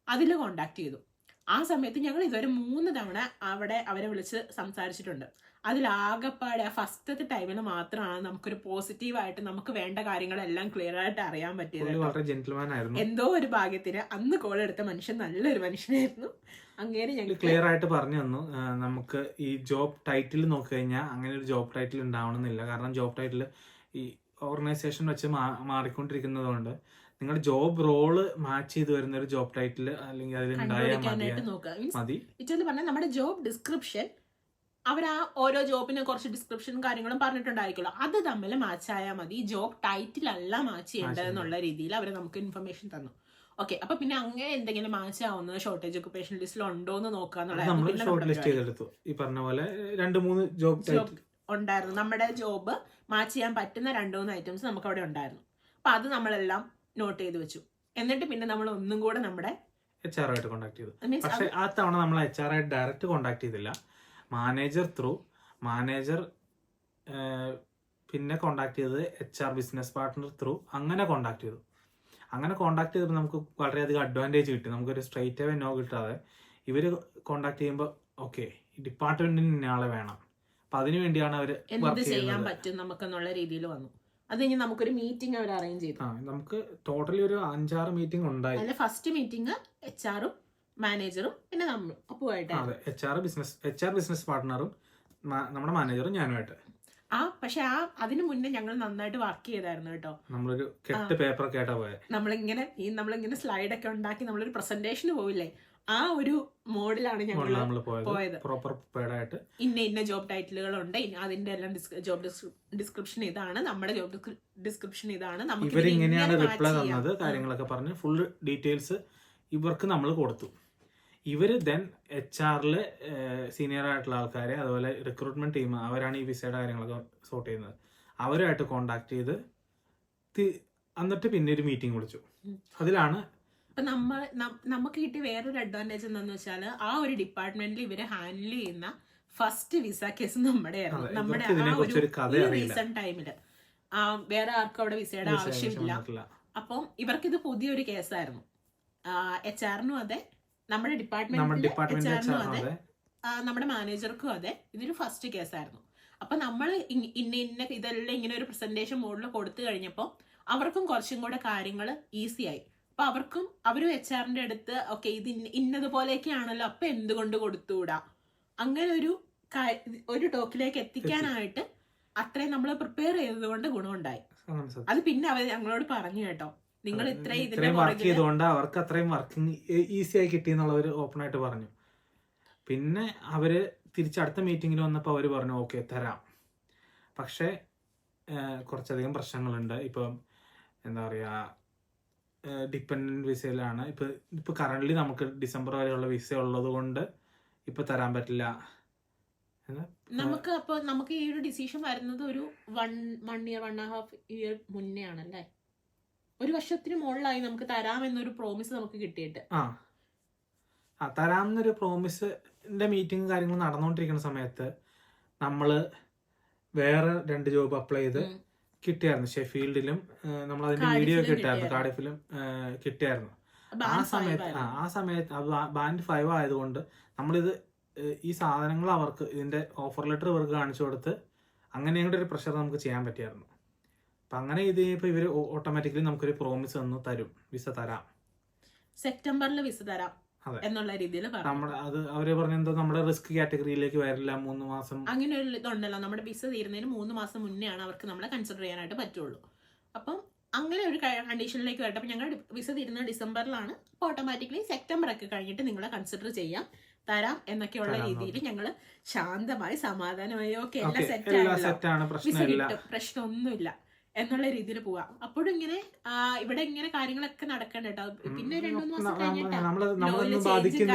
അതിൽ കോണ്ടാക്ട് ചെയ്തു. ആ സമയത്ത് ഞങ്ങൾ ഇതുവരെ 3 തവണ അവരെ വിളിച്ച് സംസാരിച്ചിട്ടുണ്ട്. അതിലാകെപ്പാടെ ആ ഫസ്റ്റത്തെ ടൈമിൽ മാത്രമാണ് നമുക്കൊരു പോസിറ്റീവായിട്ട് നമുക്ക് വേണ്ട കാര്യങ്ങളെല്ലാം ക്ലിയർ ആയിട്ട് അറിയാൻ പറ്റിയത്. എന്തോ ഒരു ഭാഗ്യത്തിന് അന്ന് കോൾ എടുത്ത മനുഷ്യൻ നല്ലൊരു മനുഷ്യനായിരുന്നു. അങ്ങനെ ഞങ്ങൾ ക്ലിയർ ആയിട്ട് പറഞ്ഞു തന്നു, നമുക്ക് ഈ ജോബ് ടൈറ്റിൽ നോക്കി കഴിഞ്ഞാൽ അങ്ങനെ ഒരു ജോബ് ടൈറ്റിൽ ഉണ്ടാവണമെന്നില്ല. കാരണം ജോബ് ടൈറ്റിൽ ഈ ഓർഗനൈസേഷൻ വെച്ച് മാറിക്കൊണ്ടിരിക്കുന്നത് കൊണ്ട് നിങ്ങളുടെ ജോബ് റോള് മാച്ച് ചെയ്ത് വരുന്ന ഒരു ജോബ് ടൈറ്റിൽ അല്ലെങ്കിൽ അതിൽ മതി. നമ്മുടെ ജോബ് ഡിസ്ക്രിപ്ഷൻ അവർ ആ ഓരോ ജോബിന് കുറച്ച് ഡിസ്ക്രിപ്ഷനും കാര്യങ്ങളും പറഞ്ഞിട്ടുണ്ടായിരിക്കുമല്ലോ, അത് തമ്മിൽ മാച്ച് ആയാൽ മതി, ജോബ് ടൈറ്റിൽ അല്ല മാച്ച് ചെയ്യേണ്ടതെന്നുള്ള രീതിയിൽ അവർ നമുക്ക് ഇൻഫർമേഷൻ തന്നു. ഓക്കെ, അപ്പൊ പിന്നെ അങ്ങനെ എന്തെങ്കിലും മാച്ച് ആവുന്നത് ഷോർട്ടേജ് ഒക്കുപേഷൻ ലിസ്റ്റിൽ ഉണ്ടോ എന്ന് നോക്കാന്നുള്ളത്. ഈ പറഞ്ഞ പോലെ 2-3 ജോബ് ഉണ്ടായിരുന്നു. നമ്മുടെ ജോബ് മാച്ച് ചെയ്യാൻ പറ്റുന്ന 2-3 ഐറ്റംസ് നമുക്ക് അവിടെ ഉണ്ടായിരുന്നു. അപ്പൊ അത് നമ്മളെല്ലാം നോട്ട് ചെയ്ത് വെച്ചു. എന്നിട്ട് പിന്നെ നമ്മൾ ഒന്നും കൂടെ നമ്മുടെ HR ആയിട്ട് കോൺടാക്ട് ചെയ്തു. പക്ഷെ ആ തവണ നമ്മൾ HR ആയിട്ട് ഡയറക്റ്റ് കോൺടാക്ട് ചെയ്തില്ല, മാനേജർ പിന്നെ കോണ്ടാക്ട് ചെയ്തത് HR ബിസിനസ് പാർട്ട്ണർ ത്രൂ, അങ്ങനെ കോണ്ടാക്ട് ചെയ്തു. അങ്ങനെ കോണ്ടാക്ട് ചെയ്തപ്പോൾ നമുക്ക് വളരെയധികം അഡ്വാൻറ്റേജ് കിട്ടി. നമുക്കൊരു സ്ട്രൈറ്റ് അവേ നോ കിട്ടാതെ ഇവർ കോണ്ടാക്ട് ചെയ്യുമ്പോൾ ഓക്കെ ഡിപ്പാർട്ട്മെന്റിന് ഇന്നയാളെ വേണം, അപ്പൊ അതിനു വേണ്ടിയാണ് അവർ എന്ത് ചെയ്യാൻ പറ്റും നമുക്കെന്നുള്ള രീതിയിൽ വന്നു. അത് കഴിഞ്ഞ് നമുക്കൊരു മീറ്റിംഗ് അവർ അറേഞ്ച് ചെയ്തു. നമുക്ക് ടോട്ടലി ഒരു 5-6 മീറ്റിംഗ് ഉണ്ടായി. അതിൽ ഫസ്റ്റ് മീറ്റിംഗ് HR-ഉം മാനേജറും പിന്നെ നമ്മളും അപ്പുമായിട്ടാണ്. HR ബിസിനസ് പാർട്ട്ണറും നമ്മുടെ മാനേജറും ഞാനുമായിട്ട്. പക്ഷെ അതിനു മുന്നേ ഞങ്ങൾ നന്നായിട്ട് വർക്ക് ചെയ്തായിരുന്നു കേട്ടോ. നമ്മളൊരു കെട്ട് പേപ്പറൊക്കെ ആയിട്ടാ പോയത്. നമ്മളിങ്ങനെ സ്ലൈഡൊക്കെ ഉണ്ടാക്കി നമ്മളൊരു പ്രസന്റേഷന് പോയില്ലേ, ആ ഒരു മോഡിലാണ് ഞങ്ങൾ പോയത്. പ്രോപ്പർ പ്രിപ്പയർഡ് ഇന്ന ജോബ് ടൈറ്റിലുകളുണ്ട്, അതിന്റെ എല്ലാം ജോബ് ഡിസ്ക്രിപ്ഷൻ ഇതാണ്, നമ്മുടെ ജോബ് ഡിസ്ക്രിപ്ഷൻ ഇതാണ്, ഇവരിങ്ങനെയാണ് റിപ്ലൈ തന്നത്, കാര്യങ്ങളൊക്കെ പറഞ്ഞ് ഫുൾ ഡീറ്റെയിൽസ് ഇവർക്ക് നമ്മൾ കൊടുത്തു. ഇവര് ദെൻ HR സീനിയർ ആയിട്ടുള്ള ആൾക്കാരെ അതുപോലെ റിക്രൂട്ട്മെന്റ് ടീം അവരാണ് ഈ വിസയുടെ കാര്യങ്ങളൊക്കെ സോർട്ട് ചെയ്യുന്നത്. അവരുമായിട്ട് കോണ്ടാക്ട് ചെയ്ത് എന്നിട്ട് പിന്നെ ഒരു മീറ്റിംഗ് വിളിച്ചു. അതിലാണ് ഇപ്പൊ നമുക്ക് കിട്ടിയ വേറൊരു അഡ്വാൻറ്റേജ് എന്താന്ന് വെച്ചാൽ ആ ഒരു ഡിപ്പാർട്ട്മെന്റിൽ ഇവര് ഹാൻഡിൽ ചെയ്യുന്ന ഫസ്റ്റ് വിസ കേസ് നമ്മുടെ നമ്മുടെ ആ ഒരു റീസെന്റ് ടൈമില് വേറെ ആർക്കും അവിടെ വിസയുടെ ആവശ്യമില്ല. അപ്പം ഇവർക്കിത് പുതിയൊരു കേസായിരുന്നു. HR-നും അതെ, നമ്മുടെ ഡിപ്പാർട്ട്മെന്റിലെ HR-നും അതെ, നമ്മുടെ മാനേജർക്കും അതെ, ഇതൊരു ഫസ്റ്റ് കേസായിരുന്നു. അപ്പൊ നമ്മൾ ഇന്ന ഇതെല്ലാം ഇങ്ങനെ ഒരു പ്രസന്റേഷൻ മോഡിൽ കൊടുത്തു കഴിഞ്ഞപ്പോൾ അവർക്കും കുറച്ചും കൂടെ കാര്യങ്ങൾ ഈസി ആയി. അപ്പൊ അവരും HR-ന്റെ അടുത്ത് ഓക്കെ ഇത് ഇന്നതുപോലെയൊക്കെയാണല്ലോ, അപ്പൊ എന്തുകൊണ്ട് കൊടുത്തുകൂടാ, അങ്ങനെ ഒരു ടോക്കിലേക്ക് എത്തിക്കാനായിട്ട് അത്രയും നമ്മൾ പ്രിപ്പയർ ചെയ്തത് കൊണ്ട് ഗുണമുണ്ടായി. അത് പിന്നെ അവർ ഞങ്ങളോട് പറഞ്ഞു കേട്ടോ, നിങ്ങൾ ഇത്രയും വർക്ക് ചെയ്തുകൊണ്ട് അവർക്ക് അത്രയും വർക്കിംഗ് ഈസി ആയി കിട്ടി എന്നുള്ളവർ ഓപ്പൺ ആയിട്ട് പറഞ്ഞു. പിന്നെ അവര് തിരിച്ചടുത്ത മീറ്റിങ്ങിൽ വന്നപ്പോൾ അവർ പറഞ്ഞു ഓക്കെ തരാം, പക്ഷെ കുറച്ചധികം പ്രശ്നങ്ങളുണ്ട്. ഇപ്പം എന്താ പറയാ, ഡിപ്പെൻഡന്റ് വിസയിലാണ്. ഇപ്പൊ കറന്റ് നമുക്ക് ഡിസംബർ വരെയുള്ള വിസ ഉള്ളത് കൊണ്ട് ഇപ്പൊ തരാൻ പറ്റില്ല. നമുക്ക് ഈ ഒരു ഡിസിഷൻ വരുന്നത് ഒരു 1 year 1.5 year മുന്നേ ആണല്ലേ, 1 വർഷത്തിന് മുകളിലായി നമുക്ക് തരാമെന്നൊരു പ്രോമിസ് നമുക്ക് കിട്ടിയിട്ട്. തരാമെന്നൊരു പ്രോമിസിന്റെ മീറ്റിംഗ് കാര്യങ്ങൾ നടന്നുകൊണ്ടിരിക്കുന്ന സമയത്ത് നമ്മള് വേറെ 2 ജോബ് അപ്ലൈ ചെയ്ത് കിട്ടിയായിരുന്നു. ഷെഫീൽഡിലും നമ്മൾ അതിന്റെ വീഡിയോ ഒക്കെ ഇട്ടായിരുന്നു, കാർഡിഫിലും കിട്ടിയായിരുന്നു. ആ സമയത്ത് ബാൻഡ് 5 ആയതുകൊണ്ട് നമ്മളിത് ഈ സാധനങ്ങൾ അവർക്ക് ഇതിന്റെ ഓഫർ ലെറ്റർ ഇവർക്ക് കാണിച്ചു കൊടുത്ത് അങ്ങനെയുള്ള ഒരു പ്രഷർ നമുക്ക് ചെയ്യാൻ പറ്റിയായിരുന്നു. അപ്പൊ അങ്ങനെ ഇത് ഇപ്പൊ ഇവര് ഓട്ടോമാറ്റിക്കലി നമുക്കൊരു പ്രോമിസ് തരും, വിസ തരാം, സെപ്റ്റംബറിൽ വിസ തരാം എന്നുള്ള രീതിയിൽ അവര് പറഞ്ഞെന്തോ നമ്മുടെ റിസ്ക് കാറ്റഗറിയിലേക്ക് വരില്ല 3 മാസം അങ്ങനെ ഒരു ഇതുണ്ടല്ലോ. നമ്മുടെ വിസ തീരുന്നതിന് 3 മാസം മുന്നേ ആണ് അവർക്ക് നമ്മളെ കൺസിഡർ ചെയ്യാനായിട്ട് പറ്റുള്ളൂ. അപ്പം അങ്ങനെ ഒരു കണ്ടീഷനിലേക്ക് വരട്ടെ. അപ്പൊ ഞങ്ങളുടെ വിസ തീരുന്നത് ഡിസംബറിലാണ്. അപ്പൊ ഓട്ടോമാറ്റിക്കലി സെപ്റ്റംബർ ഒക്കെ കഴിഞ്ഞിട്ട് നിങ്ങളെ കൺസിഡർ ചെയ്യാം, തരാം എന്നൊക്കെയുള്ള രീതിയിൽ ഞങ്ങള് ശാന്തമായി സമാധാനമായി ഓക്കെ എല്ലാം സെറ്റാണ്, പ്രശ്നമൊന്നുമില്ല എന്നുള്ള രീതിയിൽ പോവാം. അപ്പോഴും ഇങ്ങനെ ഇവിടെ ഇങ്ങനെ കാര്യങ്ങളൊക്കെ നടക്കണ്ട കേട്ടോ. പിന്നെ 2-3 മാസം കഴിഞ്ഞിട്ട്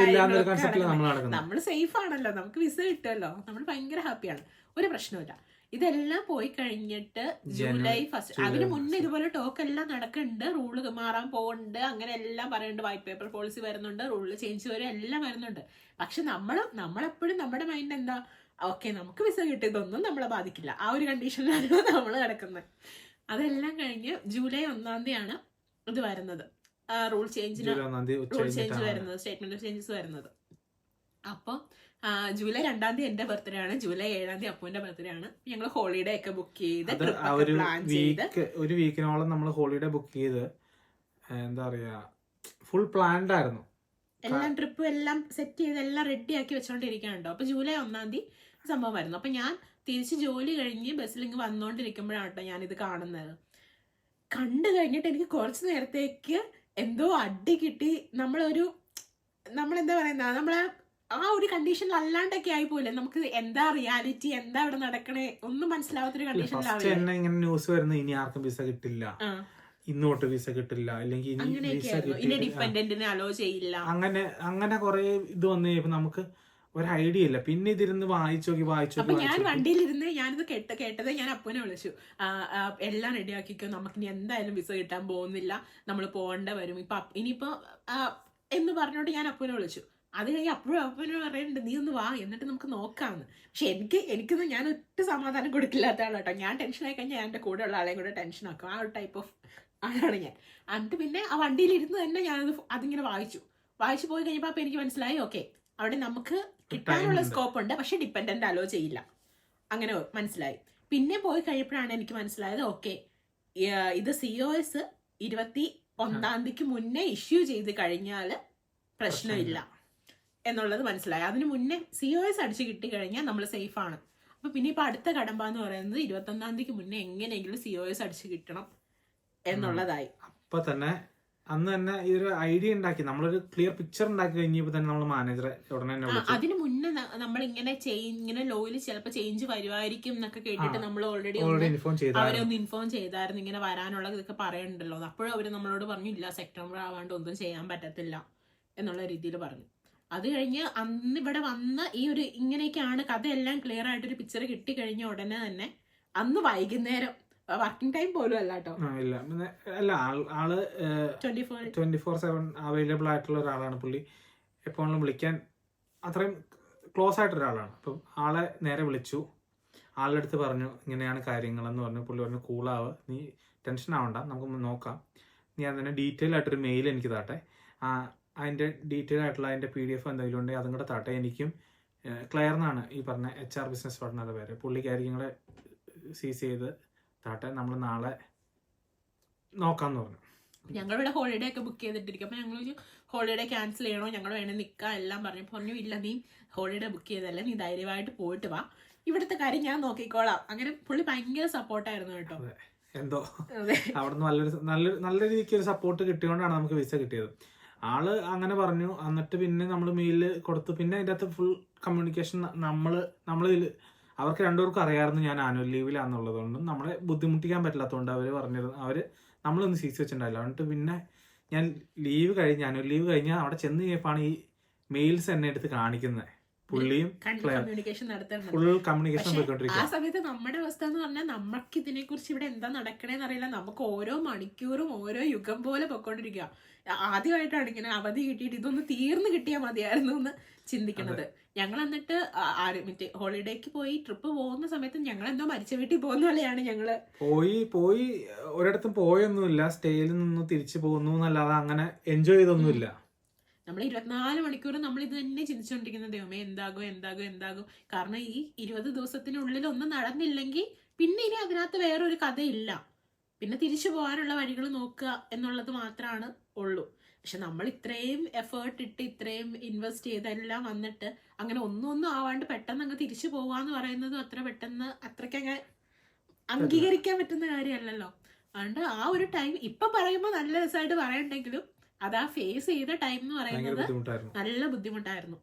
നമ്മൾ സേഫ് ആണല്ലോ, നമുക്ക് വിസ കിട്ടുമല്ലോ, നമ്മൾ ഭയങ്കര ഹാപ്പിയാണ്, ഒരു പ്രശ്നമില്ല. ഇതെല്ലാം പോയി കഴിഞ്ഞിട്ട് ജൂലൈ 1 അതിന് മുന്നേ ഇതുപോലെ ടോക്ക് എല്ലാം നടക്കുന്നുണ്ട്, റൂള് മാറാൻ പോകുന്നുണ്ട്, അങ്ങനെ എല്ലാം പറയുന്നുണ്ട്, വൈറ്റ് പേപ്പർ പോളിസി വരുന്നുണ്ട്, റൂള് ചേഞ്ച് വരും, എല്ലാം വരുന്നുണ്ട്. പക്ഷെ നമ്മളെപ്പോഴും നമ്മുടെ മൈൻഡ് എന്താ, ഓക്കെ നമുക്ക് വിസ കിട്ടി, ഇതൊന്നും നമ്മളെ ബാധിക്കില്ല, ആ ഒരു കണ്ടീഷനിലാണ് നമ്മൾ കിടക്കുന്നത്. അതെല്ലാം കഴിഞ്ഞ് ജൂലൈ 1 തീയതിയാണ് ഇത് വരുന്നത്, റൂൾ ചേഞ്ച് വരുന്നത്, സ്റ്റേറ്റ്മെന്റ് ഓഫ് ചേഞ്ചസ് വരുന്നത്. അപ്പോൾ ജൂലൈ 2 തീയതി എന്റെ ബർത്ത്ഡേ ആണ്, ജൂലൈ 7 തീയതി അപ്പുവിന്റെ ബർത്ത്ഡേ ആണ്. ഞങ്ങൾ ഹോളിഡേ ഒക്കെ ബുക്ക് ചെയ്ത് പ്ലാൻ ചെയ്ത് ഒരു വീക്കിനോളം നമ്മൾ ഹോളിഡേ ബുക്ക് ചെയ്ത് എന്താ പറയാ ഫുൾ പ്ലാൻഡ് ആയിരുന്നു. എല്ലാം ട്രിപ്പ് എല്ലാം സെറ്റ് ചെയ്ത് എല്ലാം റെഡി ആക്കി വെച്ചോണ്ടിരിക്കാനുണ്ടോ. അപ്പൊ ജൂലൈ 1 തീയതി സംഭവം വരുന്നു. അപ്പൊ ഞാൻ തിരിച്ച് ജോലി കഴിഞ്ഞ് ബസ്സിൽ ഇങ്ങ് വന്നോണ്ടിരിക്കുമ്പോഴാണ് കേട്ടോ ഞാനിത് കാണുന്നത്. കണ്ടു കഴിഞ്ഞിട്ട് എനിക്ക് കുറച്ച് നേരത്തേക്ക് എന്തോ അടി കിട്ടി. നമ്മളെന്താ പറയുന്ന നമ്മളെ ആ ഒരു കണ്ടീഷനിൽ അല്ലാണ്ടൊക്കെ ആയിപ്പോലെ, നമുക്ക് എന്താ റിയാലിറ്റി, എന്താ ഇവിടെ നടക്കണേ ഒന്നും മനസ്സിലാവാത്തൊരു കണ്ടീഷനിലാണ്. ഇങ്ങനെ ന്യൂസ് വരുന്നത് ഇനി ആർക്കും വിസ കിട്ടില്ല, ഇന്നോട്ട് വിസ കിട്ടില്ല, അല്ലെങ്കിൽ ഡിപെൻഡന്റിനെ അലോ ചെയ്യില്ല, അങ്ങനെ കുറെ ഇത് വന്നു കഴിയുമ്പോ നമുക്ക് ഒരു ഐഡിയ ഇല്ല. പിന്നെ ഇതിരുന്ന് വായിച്ചു. അപ്പൊ ഞാൻ വണ്ടിയിലിരുന്ന് ഞാനിത് കേട്ടത് ഞാൻ അപ്പനെ വിളിച്ചു, എല്ലാം റെഡി ആക്കിക്കോ, നമുക്ക് ഇനി എന്തായാലും വിസ കിട്ടാൻ പോകുന്നില്ല, നമ്മൾ പോകേണ്ട വരും ഇനിയിപ്പോ എന്ന് പറഞ്ഞോണ്ട് ഞാൻ അപ്പനെ വിളിച്ചു. അത് കഴിഞ്ഞ് അപ്പനും പറയുന്നുണ്ട് നീ ഒന്ന് വാ എന്നിട്ട് നമുക്ക് നോക്കാമെന്ന്. പക്ഷെ എനിക്കൊന്നും ഞാൻ ഒറ്റ സമാധാനം കൊടുക്കില്ലാത്ത ആളാട്ടോ. ഞാൻ ടെൻഷൻ ആയി കഴിഞ്ഞാൽ എൻ്റെ കൂടെ ഉള്ള ആളെയും കൂടെ ടെൻഷൻ ആക്കും, ആ ഒരു ടൈപ്പ് ഓഫ് ആളാണ് ഞാൻ. എന്നിട്ട് പിന്നെ ആ വണ്ടിയിലിരുന്ന് തന്നെ അതിങ്ങനെ വായിച്ചു പോയി കഴിഞ്ഞപ്പോൾ അപ്പൊ എനിക്ക് മനസ്സിലായി ഓക്കെ അവിടെ നമുക്ക് കിട്ടാനുള്ള സ്കോപ്പ് ഉണ്ട്, പക്ഷെ ഡിപ്പെൻഡന്റ് അലോ ചെയ്യില്ല, അങ്ങനെ മനസ്സിലായി. പിന്നെ പോയി കഴിഞ്ഞപ്പോഴാണ് എനിക്ക് മനസ്സിലായത് ഓക്കെ ഇത് COS 21 തീയതിക്ക് മുന്നേ ഇഷ്യൂ ചെയ്ത് കഴിഞ്ഞാൽ പ്രശ്നമില്ല എന്നുള്ളത് മനസ്സിലായി. അതിന് മുന്നേ COS അടിച്ച് കിട്ടിക്കഴിഞ്ഞാൽ നമ്മൾ സേഫ് ആണ്. അപ്പൊ പിന്നെ ഇപ്പൊ അടുത്ത കടമ്പ എന്ന് പറയുന്നത് 21 തീയതിക്ക് മുന്നേ എങ്ങനെയെങ്കിലും COS അടിച്ച് കിട്ടണം എന്നുള്ളതായി. അപ്പൊ തന്നെ അന്ന് തന്നെ ഇതൊരു ഐഡിയ ഉണ്ടാക്കി, നമ്മളൊരു ക്ലിയർ പിക്ചർ ഉണ്ടാക്കി കഴിഞ്ഞപ്പോ തന്നെ നമ്മൾ മാനേജറെ ഉടനെ അതിന് മുന്നേ നമ്മൾ ഇങ്ങനെ ലോയിൽ ചിലപ്പോൾ ചേഞ്ച് വരുമായിരിക്കും എന്നൊക്കെ കേട്ടിട്ട് നമ്മൾ ഓൾറെഡി അവരൊന്ന് ഇൻഫോം ചെയ്തായിരുന്നു, ഇങ്ങനെ വരാനുള്ള ഇതൊക്കെ പറയുന്നുണ്ടല്ലോ. അപ്പോഴും അവര് നമ്മളോട് പറഞ്ഞു ഇല്ല സെപ്റ്റംബർ ആവാണ്ട് ഒന്നും ചെയ്യാൻ പറ്റത്തില്ല എന്നുള്ള രീതിയിൽ പറഞ്ഞു. അത് കഴിഞ്ഞ് അന്ന് ഇവിടെ വന്ന ഈ ഒരു ഇങ്ങനെയൊക്കെയാണ് കഥയെല്ലാം ക്ലിയർ ആയിട്ടൊരു പിക്ചർ കിട്ടിക്കഴിഞ്ഞ ഉടനെ തന്നെ അന്ന് വൈകുന്നേരം വർക്കിംഗ് ടൈം പോലും അല്ല കേട്ടോ, ഇല്ല അല്ല ആള് 24/7 അവൈലബിൾ ആയിട്ടുള്ള ഒരാളാണ് പുള്ളി. എപ്പോഴും വിളിക്കാൻ അത്രയും ക്ലോസ് ആയിട്ടൊരാളാണ്. അപ്പം ആളെ നേരെ വിളിച്ചു, ആളുടെ അടുത്ത് പറഞ്ഞു ഇങ്ങനെയാണ് കാര്യങ്ങളെന്ന് പറഞ്ഞു. പുള്ളി പറഞ്ഞു കൂളാവ്, നീ ടെൻഷൻ ആവണ്ട, നമുക്ക് നോക്കാം, നീ അതിന് ഡീറ്റെയിൽ ആയിട്ടൊരു മെയിൽ എനിക്ക് താട്ടെ, അതിൻ്റെ ഡീറ്റെയിൽ ആയിട്ടുള്ള അതിൻ്റെ PDF എന്തെങ്കിലും ഉണ്ടെങ്കിൽ അതും കൂടെ താട്ടെ. എനിക്കും ക്ലെയർ എന്നാണ് ഈ പറഞ്ഞ HR ബിസിനസ് പാർട്ട്ണറുടെ പേര്, പുള്ളിക്കാരിങ്ങളെ സീസ് ചെയ്ത് താട്ടെ, നമ്മൾ നാളെ നോക്കാമെന്ന് പറഞ്ഞു. ഞങ്ങളിവിടെ ഹോളിഡേ ഒക്കെ ബുക്ക് ചെയ്തിട്ടിരിക്കും. അപ്പൊ ഞങ്ങൾ ഹോളിഡേ ക്യാൻസൽ ചെയ്യണോ, ഞങ്ങൾ വേണേൽ നിൽക്കാം എല്ലാം പറഞ്ഞു. ഇല്ല, നീ ഹോളിഡേ ബുക്ക് ചെയ്തല്ലേ, നീ ധൈര്യമായിട്ട് പോയിട്ട് വാ, ഇവിടുത്തെ കാര്യം ഞാൻ നോക്കിക്കോളാം. അങ്ങനെ പുള്ളി ഭയങ്കര സപ്പോർട്ടായിരുന്നു കേട്ടോ. എന്തോ അവിടുന്ന് നല്ല രീതിക്ക് ഒരു സപ്പോർട്ട് കിട്ടിയോണ്ടാണ് നമുക്ക് വിസ കിട്ടിയത്. ആള് അങ്ങനെ പറഞ്ഞു. എന്നിട്ട് പിന്നെ നമ്മൾ മെയില് കൊടുത്തു. പിന്നെ അതിൻ്റെ അകത്ത് ഫുൾ കമ്മ്യൂണിക്കേഷൻ നമ്മളിൽ അവർക്ക് രണ്ടുപേർക്കും അറിയാമായിരുന്നു ഞാൻ ആനുവൽ ലീവിലാന്നുള്ളത് കൊണ്ടും നമ്മളെ ബുദ്ധിമുട്ടിക്കാൻ പറ്റില്ലാത്തതുകൊണ്ട് അവർ പറഞ്ഞിരുന്നു, നമ്മളൊന്ന് സീസ് വെച്ചിട്ടുണ്ടായില്ല. എന്നിട്ട് പിന്നെ ഞാൻ ആനുവൽ ലീവ് കഴിഞ്ഞാൽ അവിടെ ചെന്ന് കഴിഞ്ഞപ്പോഴാണ് ഈ മെയിൽസ് എന്നെ എടുത്ത് കാണിക്കുന്നത്. പുള്ളിയും കമ്മ്യൂണിക്കേഷൻ നടത്തുന്നത്. ഫുൾ കമ്മ്യൂണിക്കേഷൻ പോയിക്കൊണ്ടിരിക്കുക. ആ സമയത്ത് നമ്മുടെ അവസ്ഥ എന്ന് പറഞ്ഞാൽ നമുക്ക് ഇതിനെ കുറിച്ച് ഇവിടെ എന്താ നടക്കണേന്ന് അറിയില്ല. നമുക്ക് ഓരോ മണിക്കൂറും ഓരോ യുഗം പോലെ പൊക്കോണ്ടിരിക്കുക. ആദ്യമായിട്ടാണ് ഇങ്ങനെ അവധി കിട്ടിയിട്ട് ഇതൊന്ന് തീർന്നു കിട്ടിയാൽ മതിയായിരുന്നു എന്ന് ചിന്തിക്കണത്. ഞങ്ങൾ എന്നിട്ട് മറ്റേ ഹോളിഡേക്ക് പോയി ട്രിപ്പ് പോകുന്ന സമയത്ത് ഞങ്ങൾ എന്തോ മരിച്ച വീട്ടിൽ പോകുന്ന പോലെയാണ് ഞങ്ങള് പോയി ഒരിടത്തും പോയൊന്നുമില്ല, സ്റ്റേയിൽ നിന്ന് തിരിച്ചു പോകുന്നു എന്നല്ലാതെ അങ്ങനെ എൻജോയ് ചെയ്തൊന്നുമില്ല. നമ്മൾ 24 മണിക്കൂർ നമ്മൾ ഇത് തന്നെ ചിന്തിച്ചുകൊണ്ടിരിക്കുന്ന ദൈവമേ എന്താകും. കാരണം ഈ 20 ദിവസത്തിനുള്ളിൽ ഒന്നും നടന്നില്ലെങ്കിൽ പിന്നെ ഇനി അതിനകത്ത് വേറൊരു കഥയില്ല. പിന്നെ തിരിച്ചു പോകാനുള്ള വഴികൾ നോക്കുക എന്നുള്ളത് മാത്രമാണ് ഉള്ളൂ. പക്ഷെ നമ്മൾ ഇത്രയും എഫേർട്ട് ഇട്ട് ഇത്രയും ഇൻവെസ്റ്റ് ചെയ്തെല്ലാം വന്നിട്ട് അങ്ങനെ ഒന്നും ആവാണ്ട് പെട്ടെന്ന് അങ്ങ് തിരിച്ചു പോവാന്ന് പറയുന്നത് അത്ര പെട്ടെന്ന് അത്രയ്ക്ക് അങ്ങനെ അംഗീകരിക്കാൻ പറ്റുന്ന കാര്യമല്ലല്ലോ. അതുകൊണ്ട് ആ ഒരു ടൈം ഇപ്പൊ പറയുമ്പോൾ നല്ല രസമായിട്ട് പറയണ്ടെങ്കിലും അത് ആ ഫേസ് ചെയ്ത ടൈം എന്ന് പറയുന്നത് നല്ല ബുദ്ധിമുട്ടായിരുന്നു.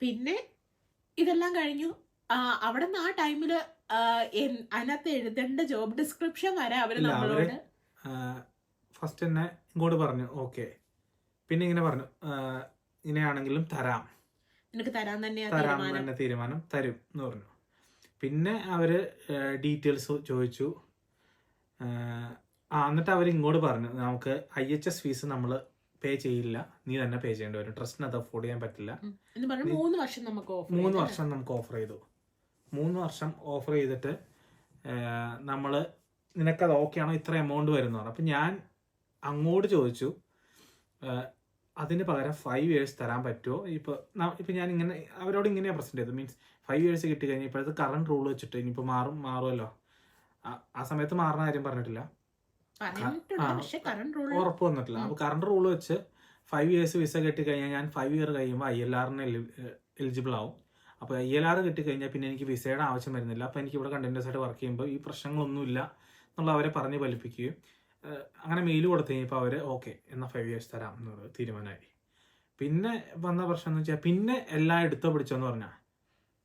പിന്നെ ഇതെല്ലാം കഴിഞ്ഞു. അവിടെ നിന്ന് ആ ടൈമില് അതിനകത്ത് എഴുതേണ്ട ജോബ് ഡിസ്ക്രിപ്ഷൻ വരെ അവര് നമ്മളോട് ഫസ്റ്റ് തന്നെ ഇങ്ങോട്ട് പറഞ്ഞു ഓക്കെ. പിന്നെ ഇങ്ങനെ പറഞ്ഞു ഇങ്ങനെയാണെങ്കിലും തരാം, നിനക്ക് തരാൻ തന്നെ തീരുമാനം തരും എന്ന് പറഞ്ഞു. പിന്നെ അവര് ഡീറ്റെയിൽസ് ചോദിച്ചു. എന്നിട്ട് അവർ ഇങ്ങോട്ട് പറഞ്ഞു നമുക്ക് IHS ഫീസ് നമ്മൾ പേ ചെയ്യില്ല, നീ തന്നെ പേ ചെയ്യേണ്ടി വരും, ട്രസ്റ്റിന് അത് അഫോർഡ് ചെയ്യാൻ പറ്റില്ല. 3 വർഷം നമുക്ക് ഓഫർ ചെയ്തു. 3 വർഷം ഓഫർ ചെയ്തിട്ട് നിനക്കത് ഓക്കെ ആണോ, ഇത്ര എമൗണ്ട് വരുന്നു പറഞ്ഞു. അപ്പം ഞാൻ അങ്ങോട്ട് ചോദിച്ചു അതിന് പകരം 5 years തരാൻ പറ്റുമോ. ഇപ്പം ഞാൻ ഇങ്ങനെ അവരോട് ഇങ്ങനെയാണ് പ്രസന്റ് ചെയ്തത്. മീൻസ് 5 years കിട്ടിക്കഴിഞ്ഞാൽ ഇപ്പോഴത്തെ കറണ്ട് റൂൾ വെച്ചിട്ട് ഇനിയിപ്പോൾ മാറുമല്ലോ. ആ സമയത്ത് മാറുന്ന കാര്യം പറഞ്ഞിട്ടില്ല, ഉറപ്പ് വന്നിട്ടില്ല. അപ്പൊ കറണ്ട് റൂൾ വെച്ച് 5 years വിസ കിട്ടിക്കഴിഞ്ഞാൽ ഞാൻ 5 year കഴിയുമ്പോൾ ILRന് എലിജിബിൾ ആവും. അപ്പോൾ ILR കിട്ടിക്കഴിഞ്ഞാൽ പിന്നെ എനിക്ക് വിസയുടെ ആവശ്യം വരുന്നില്ല. അപ്പോൾ എനിക്ക് ഇവിടെ കണ്ടിന്യൂസ് ആയിട്ട് വർക്ക് ചെയ്യുമ്പോൾ ഈ പ്രശ്നങ്ങളൊന്നുമില്ല എന്നുള്ള അവരെ പറഞ്ഞ് ഫലിപ്പിക്കുകയും അങ്ങനെ മെയിൽ കൊടുത്തു കഴിഞ്ഞപ്പോൾ അവർ ഓക്കെ എന്നാൽ 5 years തരാം എന്നുള്ള തീരുമാനമായി. പിന്നെ വന്ന പ്രശ്നം എന്ന് വെച്ചാൽ പിന്നെ എല്ലാം എടുത്തോ പിടിച്ചോന്ന് പറഞ്ഞാൽ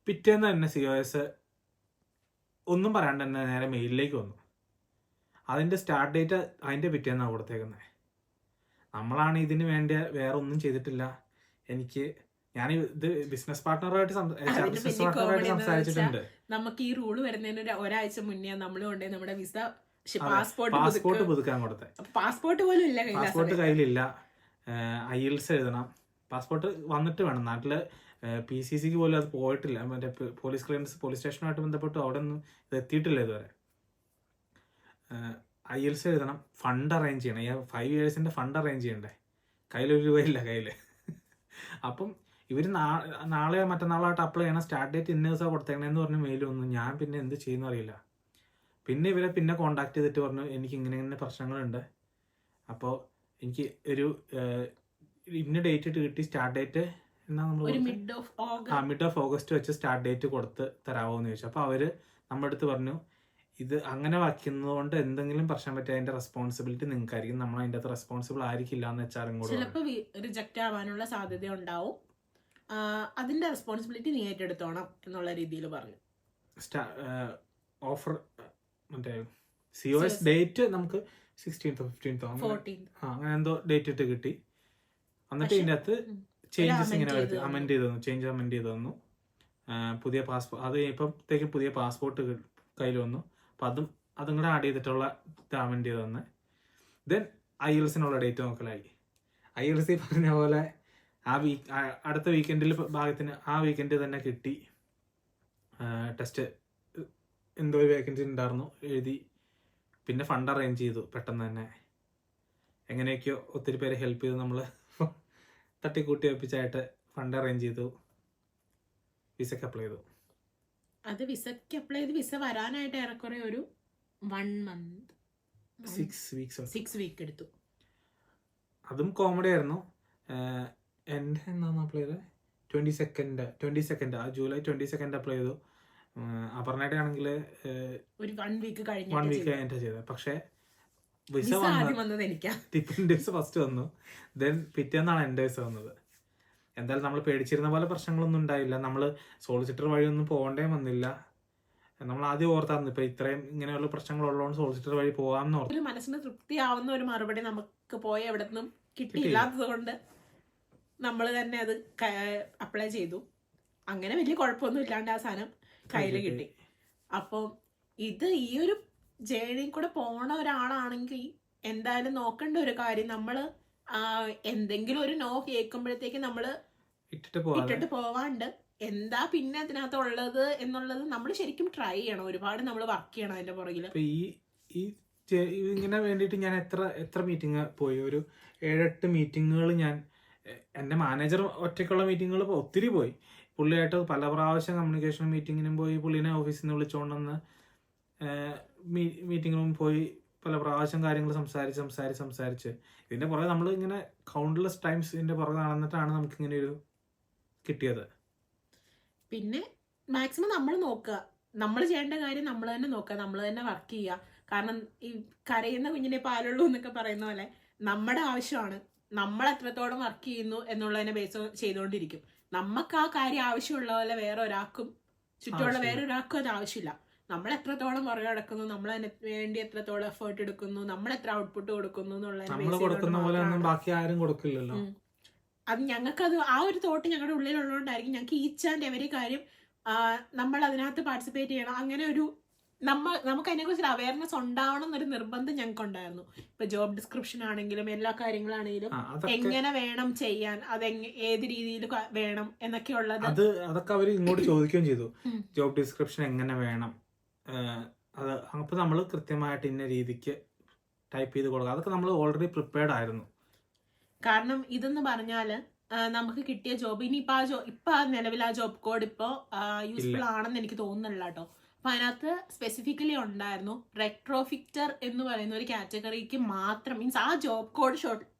പിറ്റേന്ന് തന്നെ COS ഒന്നും പറയാണ്ട് തന്നെ നേരെ മെയിലിലേക്ക് വന്നു. അതിൻ്റെ സ്റ്റാർട്ട് ഡേറ്റ് അതിൻ്റെ പിറ്റേന്നാണ് കൊടുത്തേക്കുന്നത്. നമ്മളാണ് ഇതിന് വേണ്ടി വേറെ ഒന്നും ചെയ്തിട്ടില്ല. ഞാൻ ഇത് ബിസിനസ് പാർട്ട്ണറായിട്ട് സംസാരിച്ചിട്ടുണ്ട്. നമുക്ക് ഈ റൂള് വരുന്നതിന് ഒരാഴ്ച മുന്നേ നമ്മൾ കൊണ്ടേ നമ്മുടെ വിസ പാസ്പോർട്ട് പുതുക്കാൻ കൊടുത്തേ. പാസ്പോർട്ട് പോലും ഇല്ല, പാസ്പോർട്ട് കയ്യിലില്ല. IELTS എഴുതണം, പാസ്പോർട്ട് വന്നിട്ട് വേണം. നാട്ടില് PCCക്ക് പോലും അത് പോയിട്ടില്ല. മറ്റേ പോലീസ് സ്റ്റേഷനുമായിട്ട് ബന്ധപ്പെട്ട് അവിടെ ഒന്നും ഇത് എത്തിയിട്ടില്ല ഇതുവരെ. IELTS എഴുതണം, ഫണ്ട് അറേഞ്ച് ചെയ്യണം. 5 yearsന്റെ ഫണ്ട് അറേഞ്ച് ചെയ്യണ്ടേ, കയ്യിലൊരു രൂപയില്ല കയ്യില്. അപ്പം ഇവർ നാളെ മറ്റന്നാളായിട്ട് അപ്ലൈ ചെയ്യണം, സ്റ്റാർട്ട് ഡേറ്റ് ഇന്ന ദിവസം കൊടുത്തേക്കണെന്ന് പറഞ്ഞ് മെയിൽ വന്നു. ഞാൻ പിന്നെ എന്ത് ചെയ്യുന്ന അറിയില്ല. പിന്നെ ഇവരെ പിന്നെ കോണ്ടാക്ട് ചെയ്തിട്ട് പറഞ്ഞു എനിക്ക് ഇങ്ങനെ പ്രശ്നങ്ങളുണ്ട്, അപ്പോൾ എനിക്ക് ഒരു ഇന്ന ഡേറ്റ് ഇട്ട് കിട്ടി, start date mid of August വെച്ച് സ്റ്റാർട്ട് ഡേറ്റ് കൊടുത്ത് തരാമോ എന്ന് ചോദിച്ചു. അപ്പോൾ അവര് നമ്മുടെ അടുത്ത് പറഞ്ഞു ഇത് അങ്ങനെ വയ്ക്കുന്നത് കൊണ്ട് എന്തെങ്കിലും പ്രശ്നം പറ്റിയ അതിന്റെ റെസ്പോൺസിബിലിറ്റി നിങ്ങൾക്കായിരിക്കും, നമ്മൾ അതിന്റെ അകത്ത് റെസ്പോൺസിബിൾ ആയിരിക്കില്ല എന്ന് വെച്ചാൽ ചിലപ്പോൾ റിജക്റ്റ് ആവാനുള്ള സാധ്യത ഉണ്ടാവും, അതിന്റെ റെസ്പോൺസിബിലിറ്റി നീ ഏറ്റെടുത്തോണം എന്നുള്ള രീതിയിൽ പറഞ്ഞു. ഓഫർ മറ്റേ COS ഡേറ്റ് നമുക്ക് 16th 15th അങ്ങനെ എന്തോ ഡേറ്റ് ഇട്ട് കിട്ടി. എന്നിട്ട് ഇതിന്റെ അകത്ത് ചേഞ്ചസ് ഇങ്ങനെ വരുത്തി അമെൻഡ് ചെയ്ത് തന്നു, ചേഞ്ച് അമെൻഡ് ചെയ്ത് തന്നു. പുതിയ പാസ്പോർട്ട്, അത് ഇപ്പോഴത്തേക്കും പുതിയ പാസ്പോർട്ട് കയ്യിൽ വന്നു. അപ്പം അതും കൂടെ ആഡ് ചെയ്തിട്ടുള്ള ഇത് അമെൻഡ് ചെയ്ത് തന്നെ. ദെൻ IELTS-നുള്ള ഡേറ്റ് നോക്കലായി. IELTS പറഞ്ഞ പോലെ അടുത്ത വീക്കെൻഡിൽ ഭാഗത്തിന് ആ വീക്കെൻഡിൽ തന്നെ കിട്ടി. ടെസ്റ്റ് എന്തോ ഒരു വേക്കൻസി ഉണ്ടായിരുന്നു, എഴുതി. പിന്നെ ഫണ്ട് അറേഞ്ച് ചെയ്തു പെട്ടെന്ന് തന്നെ. എങ്ങനെയൊക്കെയോ ഒത്തിരി പേര് ഹെൽപ്പ് ചെയ്തു. നമ്മൾ തട്ടിക്കൂട്ടി വെപ്പിച്ചായിട്ട് ഫണ്ട് അറേഞ്ച് ചെയ്തു, വിസയ്ക്ക് അപ്ലൈ ചെയ്തു. അത് വിസയ്ക്ക് അപ്ലൈ ചെയ്ത് വിസ വരാനായിട്ട് ഏറെക്കുറെ ഒരു 1 month 6 വീക്ക് എടുത്തു. അതും കോമഡി ആയിരുന്നു. എൻ്റെ എന്നാണ് അപ്ലൈ ചെയ്തത്? 22 ആ ജൂലൈ 22 അപ്ലൈ ചെയ്തു. അപർണയുടെ ആണെങ്കിൽ ഒരു 1 വീക്ക് 1 വീക്ക് കഴിഞ്ഞിട്ട് ചെയ്തത്. പക്ഷേ വിസ വന്നത് എനിക്കാ. ടിപ്പിൻ്റെ വിസ ഫസ്റ്റ് വന്നു, ദെൻ പിറ്റേന്നാണ് എൻ്റെ വിസ വന്നത്. എന്തായാലും നമ്മൾ പേടിച്ചിരുന്ന പോലെ പ്രശ്നങ്ങളൊന്നും ഉണ്ടായില്ല. നമ്മൾ സോളിസിറ്റർ വഴിയൊന്നും പോകേണ്ടേ വന്നില്ല. നമ്മൾ ആദ്യം ഓർത്തായിരുന്നു ഇപ്പൊ ഇത്രയും ഇങ്ങനെയുള്ള പ്രശ്നങ്ങൾ ഉള്ളതുകൊണ്ട് സോളിസിറ്റർ വഴി പോകാമെന്ന് ഓർത്തു. ഒരു മനസ്സിന് തൃപ്തിയാവുന്ന ഒരു മറുപടി നമുക്ക് പോയ എവിടെ നിന്നും കിട്ടിയില്ലാത്തത് കൊണ്ട് നമ്മൾ തന്നെ അത് അപ്ലൈ ചെയ്തു. അങ്ങനെ വലിയ കുഴപ്പമൊന്നും ഇല്ലാണ്ട് ആ സാധനം കയ്യിൽ കിട്ടി. അപ്പം ഇത് ഈ ഒരു ജേണി കൂടെ പോണ ഒരാളാണെങ്കിൽ എന്തായാലും നോക്കേണ്ട ഒരു കാര്യം, നമ്മള് എന്തെങ്കിലും ഒരു നോ കേൾക്കുമ്പോഴത്തേക്ക് നമ്മള് ഇട്ടിട്ട് പോവാണ്ട് എന്താ പിന്നെ അതിനകത്ത് ഉള്ളത് എന്നുള്ളത് നമ്മൾ ശരിക്കും ട്രൈ ചെയ്യണം. ഒരുപാട് നമ്മൾ വർക്ക് ചെയ്യണം അതിന്റെ പുറകില്. ഇങ്ങനെ വേണ്ടിയിട്ട് ഞാൻ എത്ര മീറ്റിംഗ് പോയി, ഒരു 7-8 മീറ്റിങ്ങുകൾ ഞാൻ, എൻ്റെ മാനേജർ ഒറ്റയ്ക്കുള്ള മീറ്റിങ്ങുകൾ ഒത്തിരി പോയി. പുള്ളിയായിട്ട് പല പ്രാവശ്യം കമ്മ്യൂണിക്കേഷൻ മീറ്റിങ്ങിനും പോയി, പുള്ളിനെ ഓഫീസിൽ നിന്ന് വിളിച്ചുകൊണ്ടെന്ന് മീറ്റിങ്ങിനും പോയി, പല പ്രാവശ്യം കാര്യങ്ങൾ സംസാരിച്ച് ഇതിന്റെ പുറകെ നമ്മൾ ഇങ്ങനെ കൗണ്ട്ലെസ് ടൈംസ് ഇതിന്റെ പുറകെ നടന്നിട്ടാണ് നമുക്ക് ഇങ്ങനെ ഒരു കിട്ടിയത്. പിന്നെ മാക്സിമം നമ്മൾ നോക്കുക, നമ്മൾ ചെയ്യേണ്ട കാര്യം നമ്മൾ തന്നെ നോക്കുക, നമ്മൾ തന്നെ വർക്ക് ചെയ്യുക. കാരണം ഈ കരയുന്ന കുഞ്ഞിനെ പാലുള്ളൂ എന്നൊക്കെ പറയുന്ന പോലെ നമ്മുടെ ആവശ്യമാണ്. നമ്മൾ എത്രത്തോളം വർക്ക് ചെയ്യുന്നു എന്നുള്ളതിനെ ബേസ് ചെയ്തുകൊണ്ടിരിക്കും. നമുക്ക് ആ കാര്യം ആവശ്യമുള്ള പോലെ വേറെ ഒരാൾക്കും ചുറ്റുമുള്ള വേറെ ഒരാൾക്കും അത് ആവശ്യമില്ല. നമ്മൾ എത്രത്തോളം പുറകെ നടക്കുന്നു, നമ്മൾ അതിന് വേണ്ടി എത്രത്തോളം എഫേർട്ട് എടുക്കുന്നു, നമ്മൾ എത്ര ഔട്ട്പുട്ട് കൊടുക്കുന്നു എന്നുള്ളതിനെ അത് ഞങ്ങൾക്കത് ആ ഒരു തോട്ട് ഞങ്ങളുടെ ഉള്ളിലുള്ളതുകൊണ്ടായിരിക്കും ഞങ്ങൾക്ക് ഈച്ച് ആൻഡ് എവരി കാര്യം നമ്മൾ അതിനകത്ത് പാർട്ടിസിപ്പേറ്റ് ചെയ്യണം. അങ്ങനെ ഒരു നമുക്ക് അതിനെക്കുറിച്ച് അവയർനെസ് ഉണ്ടാവണം എന്നൊരു നിർബന്ധം ഞങ്ങൾക്ക് ഉണ്ടായിരുന്നു. ഇപ്പൊ ജോബ് ഡിസ്ക്രിപ്ഷൻ ആണെങ്കിലും എല്ലാ കാര്യങ്ങളാണെങ്കിലും എങ്ങനെ വേണം ചെയ്യാൻ, അത് ഏത് രീതിയിൽ വേണം എന്നൊക്കെ ഉള്ളത് അതൊക്കെ അവർ ഇങ്ങോട്ട് ചോദിക്കുകയും ചെയ്തു. ജോബ് ഡിസ്ക്രിപ്ഷൻ എങ്ങനെ വേണം, അത് അപ്പൊ നമ്മൾ കൃത്യമായിട്ട് ഇന്ന രീതിക്ക് ടൈപ്പ് ചെയ്ത് കൊടുക്കുക. അതൊക്കെ നമ്മൾ ഓൾറെഡി പ്രിപ്പയർഡ് ആയിരുന്നു. കാരണം ഇതെന്ന് പറഞ്ഞാല് നമുക്ക് കിട്ടിയ ജോബ് ഇപ്പൊ നിലവിൽ ആ ജോബ് കോഡ് ഇപ്പോ യൂസ്ഫുൾ ആണെന്ന് എനിക്ക് തോന്നുന്നില്ല കേട്ടോ. അപ്പൊ അതിനകത്ത് സ്പെസിഫിക്കലി ഉണ്ടായിരുന്നു റെട്രോഫിറ്റർ എന്ന് പറയുന്ന ഒരു കാറ്റഗറിക്ക് മാത്രം, മീൻസ് ആ ജോബ് കോഡ്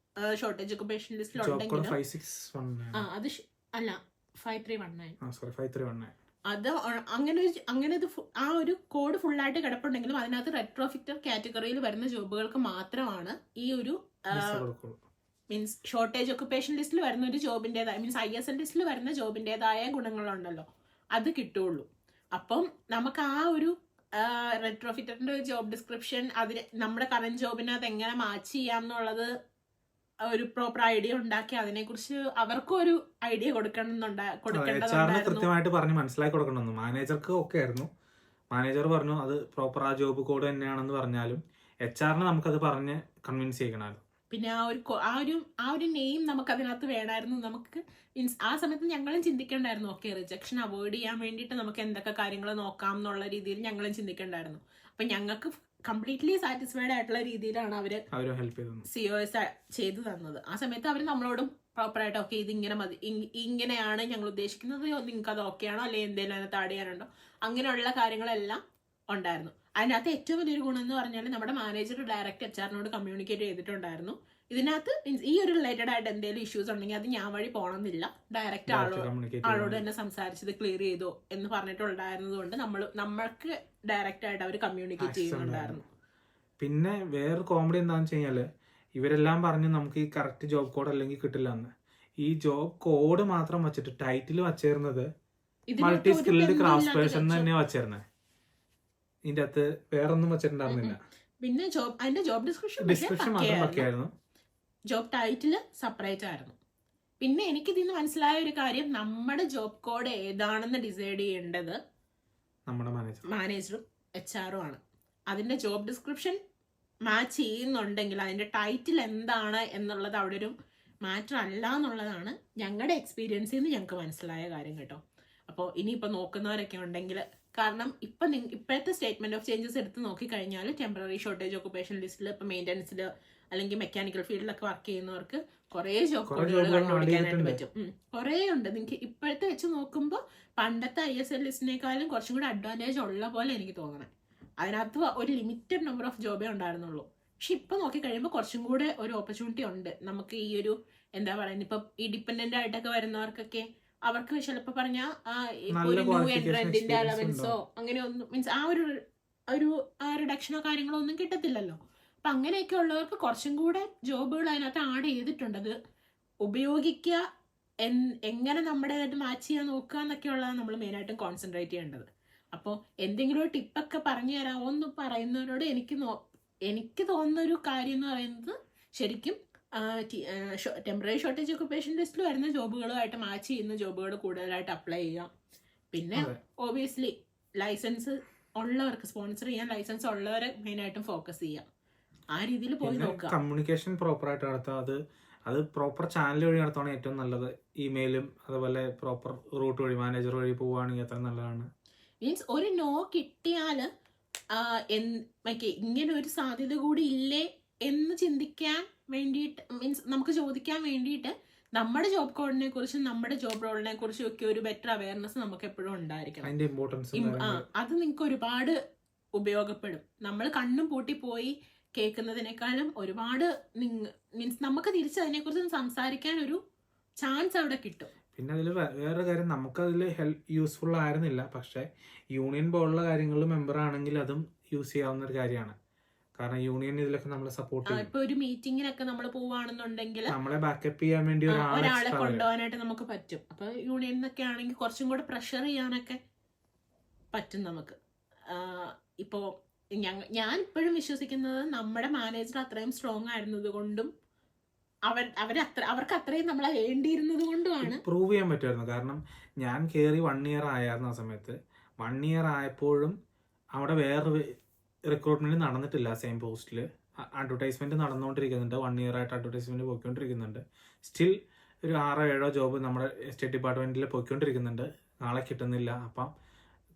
ഷോർട്ടേജ് ഒക്കുപേഷൻ ലിസ്റ്റിൽ ഉണ്ടെങ്കിലും അത് അല്ല 5319 അത് അങ്ങനെ ആ ഒരു കോഡ് ഫുള്ളായിട്ട് കിടപ്പുണ്ടെങ്കിലും അതിനകത്ത് റെട്രോഫിറ്റർ കാറ്റഗറിയിൽ വരുന്ന ജോബുകൾക്ക് മാത്രമാണ് ഈ ഒരു മീൻസ് ഷോർട്ടേജ് ഒക്കുപേഷൻ ലിസ്റ്റിൽ വരുന്ന ഒരു ജോബിൻ്റെതായ മീൻസ് ISL ലിസ്റ്റിൽ വരുന്ന ജോബിൻ്റെതായ ഗുണങ്ങളുണ്ടല്ലോ അത് കിട്ടുള്ളൂ. അപ്പം നമുക്ക് ആ ഒരു റെട്രോഫിറ്ററിന്റെ ജോബ് ഡിസ്ക്രിപ്ഷൻ അതിന് നമ്മുടെ കറന്റ് ജോബിനകത്ത് എങ്ങനെ മാച്ച് ചെയ്യാം എന്നുള്ളത് ഒരു പ്രോപ്പർ ഐഡിയ ഉണ്ടാക്കി അതിനെക്കുറിച്ച് അവർക്കും ഒരു ഐഡിയ കൊടുക്കേണ്ടതുണ്ടായിരുന്നു. കൃത്യമായിട്ട് പറഞ്ഞ് മനസ്സിലാക്കി കൊടുക്കണമെന്ന് മാനേജർക്ക് ഒക്കെ ആയിരുന്നു. മാനേജർ പറഞ്ഞു അത് പ്രോപ്പർ ആ ജോബ് കോഡ് തന്നെയാണെന്ന് പറഞ്ഞാലും HR-നെ നമുക്കത് പറഞ്ഞ് കൺവിൻസ് ചെയ്യണമായിരുന്നു. പിന്നെ ആ ഒരു നെയിം നമുക്ക് അതിനകത്ത് വേണമായിരുന്നു. നമുക്ക് മീൻസ് ആ സമയത്ത് ഞങ്ങളും ചിന്തിക്കണ്ടായിരുന്നു, ഓക്കെ റിജക്ഷൻ അവോയ്ഡ് ചെയ്യാൻ വേണ്ടിയിട്ട് നമുക്ക് എന്തൊക്കെ കാര്യങ്ങൾ നോക്കാം എന്നുള്ള രീതിയിൽ ഞങ്ങളും ചിന്തിക്കണ്ടായിരുന്നു. അപ്പൊ ഞങ്ങൾക്ക് കംപ്ലീറ്റ്ലി സാറ്റിസ്ഫൈഡ് ആയിട്ടുള്ള രീതിയിലാണ് അവര് COS ചെയ്തു തന്നത്. ആ സമയത്ത് അവർ നമ്മളോടും പ്രോപ്പറായിട്ട് ഓക്കെ ഇത് ഇങ്ങനെ മതി, ഇങ്ങനെയാണ് ഞങ്ങൾ ഉദ്ദേശിക്കുന്നത്, നിങ്ങൾക്ക് അത് ഓക്കെ ആണോ അല്ലെങ്കിൽ എന്തെങ്കിലും അതിനകത്ത് ആഡ് ചെയ്യാനുണ്ടോ, അങ്ങനെയുള്ള കാര്യങ്ങളെല്ലാം ഉണ്ടായിരുന്നു. അതിനകത്ത് ഏറ്റവും വലിയൊരു ഗുണം എന്ന് പറഞ്ഞാൽ നമ്മുടെ മാനേജർ ഡയറക്റ്റ് HR-നോട് കമ്മ്യൂണിക്കേറ്റ് ചെയ്തിട്ടുണ്ടായിരുന്നു. ഇതിനകത്ത് ഈ ഒരു റിലേറ്റഡ് ആയിട്ട് എന്തെങ്കിലും ഇഷ്യൂസ് ഉണ്ടെങ്കിൽ അത് ഞാൻ വഴി പോകണമെന്നില്ല, ഡയറക്റ്റ് ആളോട് തന്നെ സംസാരിച്ചത് ക്ലിയർ ചെയ്തോ എന്ന് പറഞ്ഞിട്ടുണ്ടായിരുന്നത് കൊണ്ട് നമ്മൾക്ക് ഡയറക്റ്റ് ആയിട്ട് അവർ കമ്മ്യൂണിക്കേറ്റ് ചെയ്യുന്നുണ്ടായിരുന്നു. പിന്നെ വേറൊരു കോമഡി എന്താണെന്ന് വെച്ച് കഴിഞ്ഞാല് ഇവരെല്ലാം പറഞ്ഞു നമുക്ക് ഈ കറക്റ്റ് ജോബ് കോഡ് അല്ലെങ്കിൽ കിട്ടില്ല എന്ന്. ഈ ജോബ് കോഡ് മാത്രം വെച്ചിട്ട് ടൈറ്റിൽ വച്ചേർന്നത് മൾട്ടി സ്കിൽഡ് ക്രാഫ്റ്റ് പേഴ്സൺ തന്നെ വച്ചേർന്നത്. ഇതിന്റെ അകത്ത് വേറൊന്നും വെച്ചിട്ടുണ്ടായിരുന്നില്ല. പിന്നെ അതിന്റെ ജോബ് ഡിസ്ക്രിപ്ഷൻ മാത്രം ബാക്കിയായിരുന്നു. ജോബ് ടൈറ്റിൽ സെപ്പറേറ്റ് ആയിരുന്നു. പിന്നെ എനിക്കിതിൽ നിന്ന് മനസ്സിലായ ഒരു കാര്യം, നമ്മുടെ ജോബ് കോഡ് ഏതാണെന്ന് ഡിസൈഡ് ചെയ്യേണ്ടത് നമ്മുടെ മാനേജറും HR ആണ്. അതിന്റെ ജോബ് ഡിസ്ക്രിപ്ഷൻ മാച്ച് ചെയ്യുന്നുണ്ടെങ്കിൽ അതിന്റെ ടൈറ്റിൽ എന്താണ് എന്നുള്ളത് അവിടെ ഒരു മാറ്റർ അല്ല എന്നുള്ളതാണ് ഞങ്ങളുടെ എക്സ്പീരിയൻസിൽ നിന്ന് ഞങ്ങൾക്ക് മനസ്സിലായ കാര്യം കേട്ടോ. അപ്പോൾ ഇനിയിപ്പോൾ നോക്കുന്നവരൊക്കെ ഉണ്ടെങ്കിൽ, കാരണം ഇപ്പോഴത്തെ സ്റ്റേറ്റ്മെന്റ് ഓഫ് ചേഞ്ചസ് എടുത്ത് നോക്കിക്കഴിഞ്ഞാൽ ടെമ്പററി ഷോർട്ടേജ് ഓക്കുപേഷൻ ലിസ്റ്റിൽ ഇപ്പോൾ മെയിൻ്റനൻസിൽ അല്ലെങ്കിൽ മെക്കാനിക്കൽ ഫീൽഡിലൊക്കെ വർക്ക് ചെയ്യുന്നവർക്ക് കുറേ ജോബ് കോഡുകൾ കണ്ടുപിടിക്കാനായിട്ട് പറ്റും. കുറേ ഉണ്ട്. നിങ്ങൾക്ക് ഇപ്പോഴത്തെ വെച്ച് നോക്കുമ്പോൾ പണ്ടത്തെ ISL ലിസ്റ്റിനേക്കാളും കുറച്ചും കൂടി അഡ്വാൻറ്റേജ് ഉള്ള പോലെ എനിക്ക് തോന്നണേ. അതിനകത്ത് ഒരു ലിമിറ്റഡ് നമ്പർ ഓഫ് ജോബേ ഉണ്ടായിരുന്നുള്ളൂ. പക്ഷെ ഇപ്പൊ നോക്കിക്കഴിയുമ്പോൾ കുറച്ചും കൂടെ ഒരു ഓപ്പർച്യൂണിറ്റി ഉണ്ട് നമുക്ക്. ഈ ഒരു എന്താ പറയുന്നത്, ഇപ്പൊ ഈ ഡിപ്പെൻഡന്റ് ആയിട്ടൊക്കെ വരുന്നവർക്കൊക്കെ അവർക്ക് ചിലപ്പോൾ പറഞ്ഞാൽ ഒരു ന്യൂ എൻട്രന്റിന്റെ അലവൻസോ അങ്ങനെ ഒന്നും, മീൻസ് ആ ഒരു റിഡക്ഷനോ കാര്യങ്ങളോ ഒന്നും കിട്ടത്തില്ലല്ലോ. അപ്പൊ അങ്ങനെയൊക്കെ ഉള്ളവർക്ക് കുറച്ചും കൂടെ ജോബുകൾ അതിനകത്ത് ആഡ് ചെയ്തിട്ടുണ്ട്. അത് ഉപയോഗിക്കുക, എങ്ങനെ നമ്മുടേതായിട്ട് മാച്ച് ചെയ്യാൻ നോക്കുക എന്നൊക്കെയുള്ളതാണ് നമ്മൾ മെയിനായിട്ടും കോൺസെൻട്രേറ്റ് ചെയ്യേണ്ടത്. അപ്പോൾ എന്തെങ്കിലും ഒരു ടിപ്പൊക്കെ പറഞ്ഞു തരാമോ എന്ന് പറയുന്നവരോട് എനിക്ക് തോന്നുന്ന ഒരു കാര്യം എന്ന് പറയുന്നത്, ശരിക്കും ടെമ്പററി ഷോർട്ടേജ് ഓക്കുപേഷൻ ലിസ്റ്റിൽ വരുന്ന ജോബുകളുമായിട്ട് മാച്ച് ചെയ്യുന്ന ജോബുകൾ കൂടുതലായിട്ട് അപ്ലൈ ചെയ്യാം. പിന്നെ ഒബിയസ്ലി ലൈസൻസ് ഉള്ളവർക്ക്, സ്പോൺസർ ചെയ്യാൻ ലൈസൻസ് ഉള്ളവരെ മെയിനായിട്ടും ഫോക്കസ് ചെയ്യാം. ആ രീതിയിൽ പോയി നോക്കുക. കമ്മ്യൂണിക്കേഷൻ പ്രോപ്പറായിട്ട് നടത്തുക, അത് പ്രോപ്പർ ചാനൽ വഴി നടത്തുകയാണ് ഏറ്റവും നല്ലത്. ഇമെയിലും അതുപോലെ പ്രോപ്പർ റൂട്ട് വഴി മാനേജർ വഴി പോവുകയാണെങ്കിൽ അത്ര നല്ലതാണ്. മീൻസ് ഒരു നോ കിട്ടിയാൽ ഇങ്ങനെ ഒരു സാധ്യത കൂടി ഇല്ലേ എന്ന് ചിന്തിക്കാൻ വേണ്ടിയിട്ട്, മീൻസ് നമുക്ക് ചോദിക്കാൻ വേണ്ടിയിട്ട് നമ്മുടെ ജോബ് കോഡിനെ കുറിച്ചും നമ്മുടെ ജോബ് റോളിനെ കുറിച്ചും ഒക്കെ ഒരു ബെറ്റർ അവയർനെസ് നമുക്ക് എപ്പോഴും ഉണ്ടായിരിക്കണം. അത് നിങ്ങൾക്ക് ഒരുപാട് ഉപയോഗപ്പെടും. നമ്മൾ കണ്ണും പൂട്ടി പോയി കേൾക്കുന്നതിനേക്കാളും ഒരുപാട് മീൻസ് നമുക്ക് തിരിച്ചതിനെക്കുറിച്ച് സംസാരിക്കാൻ ഒരു ചാൻസ് അവിടെ കിട്ടും. പിന്നെ അതിൽ വേറൊരു കാര്യം, നമുക്കതിൽ യൂസ്ഫുൾ ആയിരുന്നില്ല, പക്ഷേ യൂണിയൻ പോലുള്ള കാര്യങ്ങളിൽ മെമ്പർ ആണെങ്കിൽ അതും യൂസ് ചെയ്യാവുന്ന ഒരു കാര്യമാണ്. കാരണം യൂണിയൻ ഇതിലൊക്കെ നമ്മളെ സപ്പോർട്ട് ചെയ്യും. ഇപ്പൊ ഒരു മീറ്റിങ്ങിനൊക്കെ നമ്മൾ പോവാണെന്നുണ്ടെങ്കിൽ നമ്മളെ ബാക്കപ്പ് ചെയ്യാൻ വേണ്ടി ഒരാളെ കൊണ്ടുപോകാനായിട്ട് നമുക്ക് പറ്റും. അപ്പൊ യൂണിയനൊക്കെ ആണെങ്കിൽ കുറച്ചും കൂടെ പ്രഷർ ചെയ്യാനൊക്കെ പറ്റും നമുക്ക്. ഇപ്പോ ഞാൻ ഇപ്പോഴും വിശ്വസിക്കുന്നത് നമ്മുടെ മാനേജർ അത്രയും സ്ട്രോങ് ആയിരുന്നത് കൊണ്ടും അവർക്ക് അത്രയും നമ്മളെ വേണ്ടിയിരുന്നത് കൊണ്ടുമാണ് പ്രൂവ് ചെയ്യാൻ പറ്റുമായിരുന്നു. കാരണം ഞാൻ കയറി 1 year ആയിരുന്നു ആ സമയത്ത്. 1 year ആയപ്പോഴും അവിടെ വേറെ റിക്രൂട്ട്മെന്റ് നടന്നിട്ടില്ല. സെയിം പോസ്റ്റിൽ അഡ്വർടൈസ്മെന്റ് നടന്നുകൊണ്ടിരിക്കുന്നുണ്ട്. 1 year ആയിട്ട് അഡ്വർടൈസ്മെന്റ് പോയിക്കൊണ്ടിരിക്കുന്നുണ്ട്. സ്റ്റിൽ ഒരു 6-7 ജോബ് നമ്മുടെ എസ്റ്റേറ്റ് ഡിപ്പാർട്ട്മെന്റിൽ പോയിക്കൊണ്ടിരിക്കുന്നുണ്ട്. നാളെ കിട്ടുന്നില്ല. അപ്പം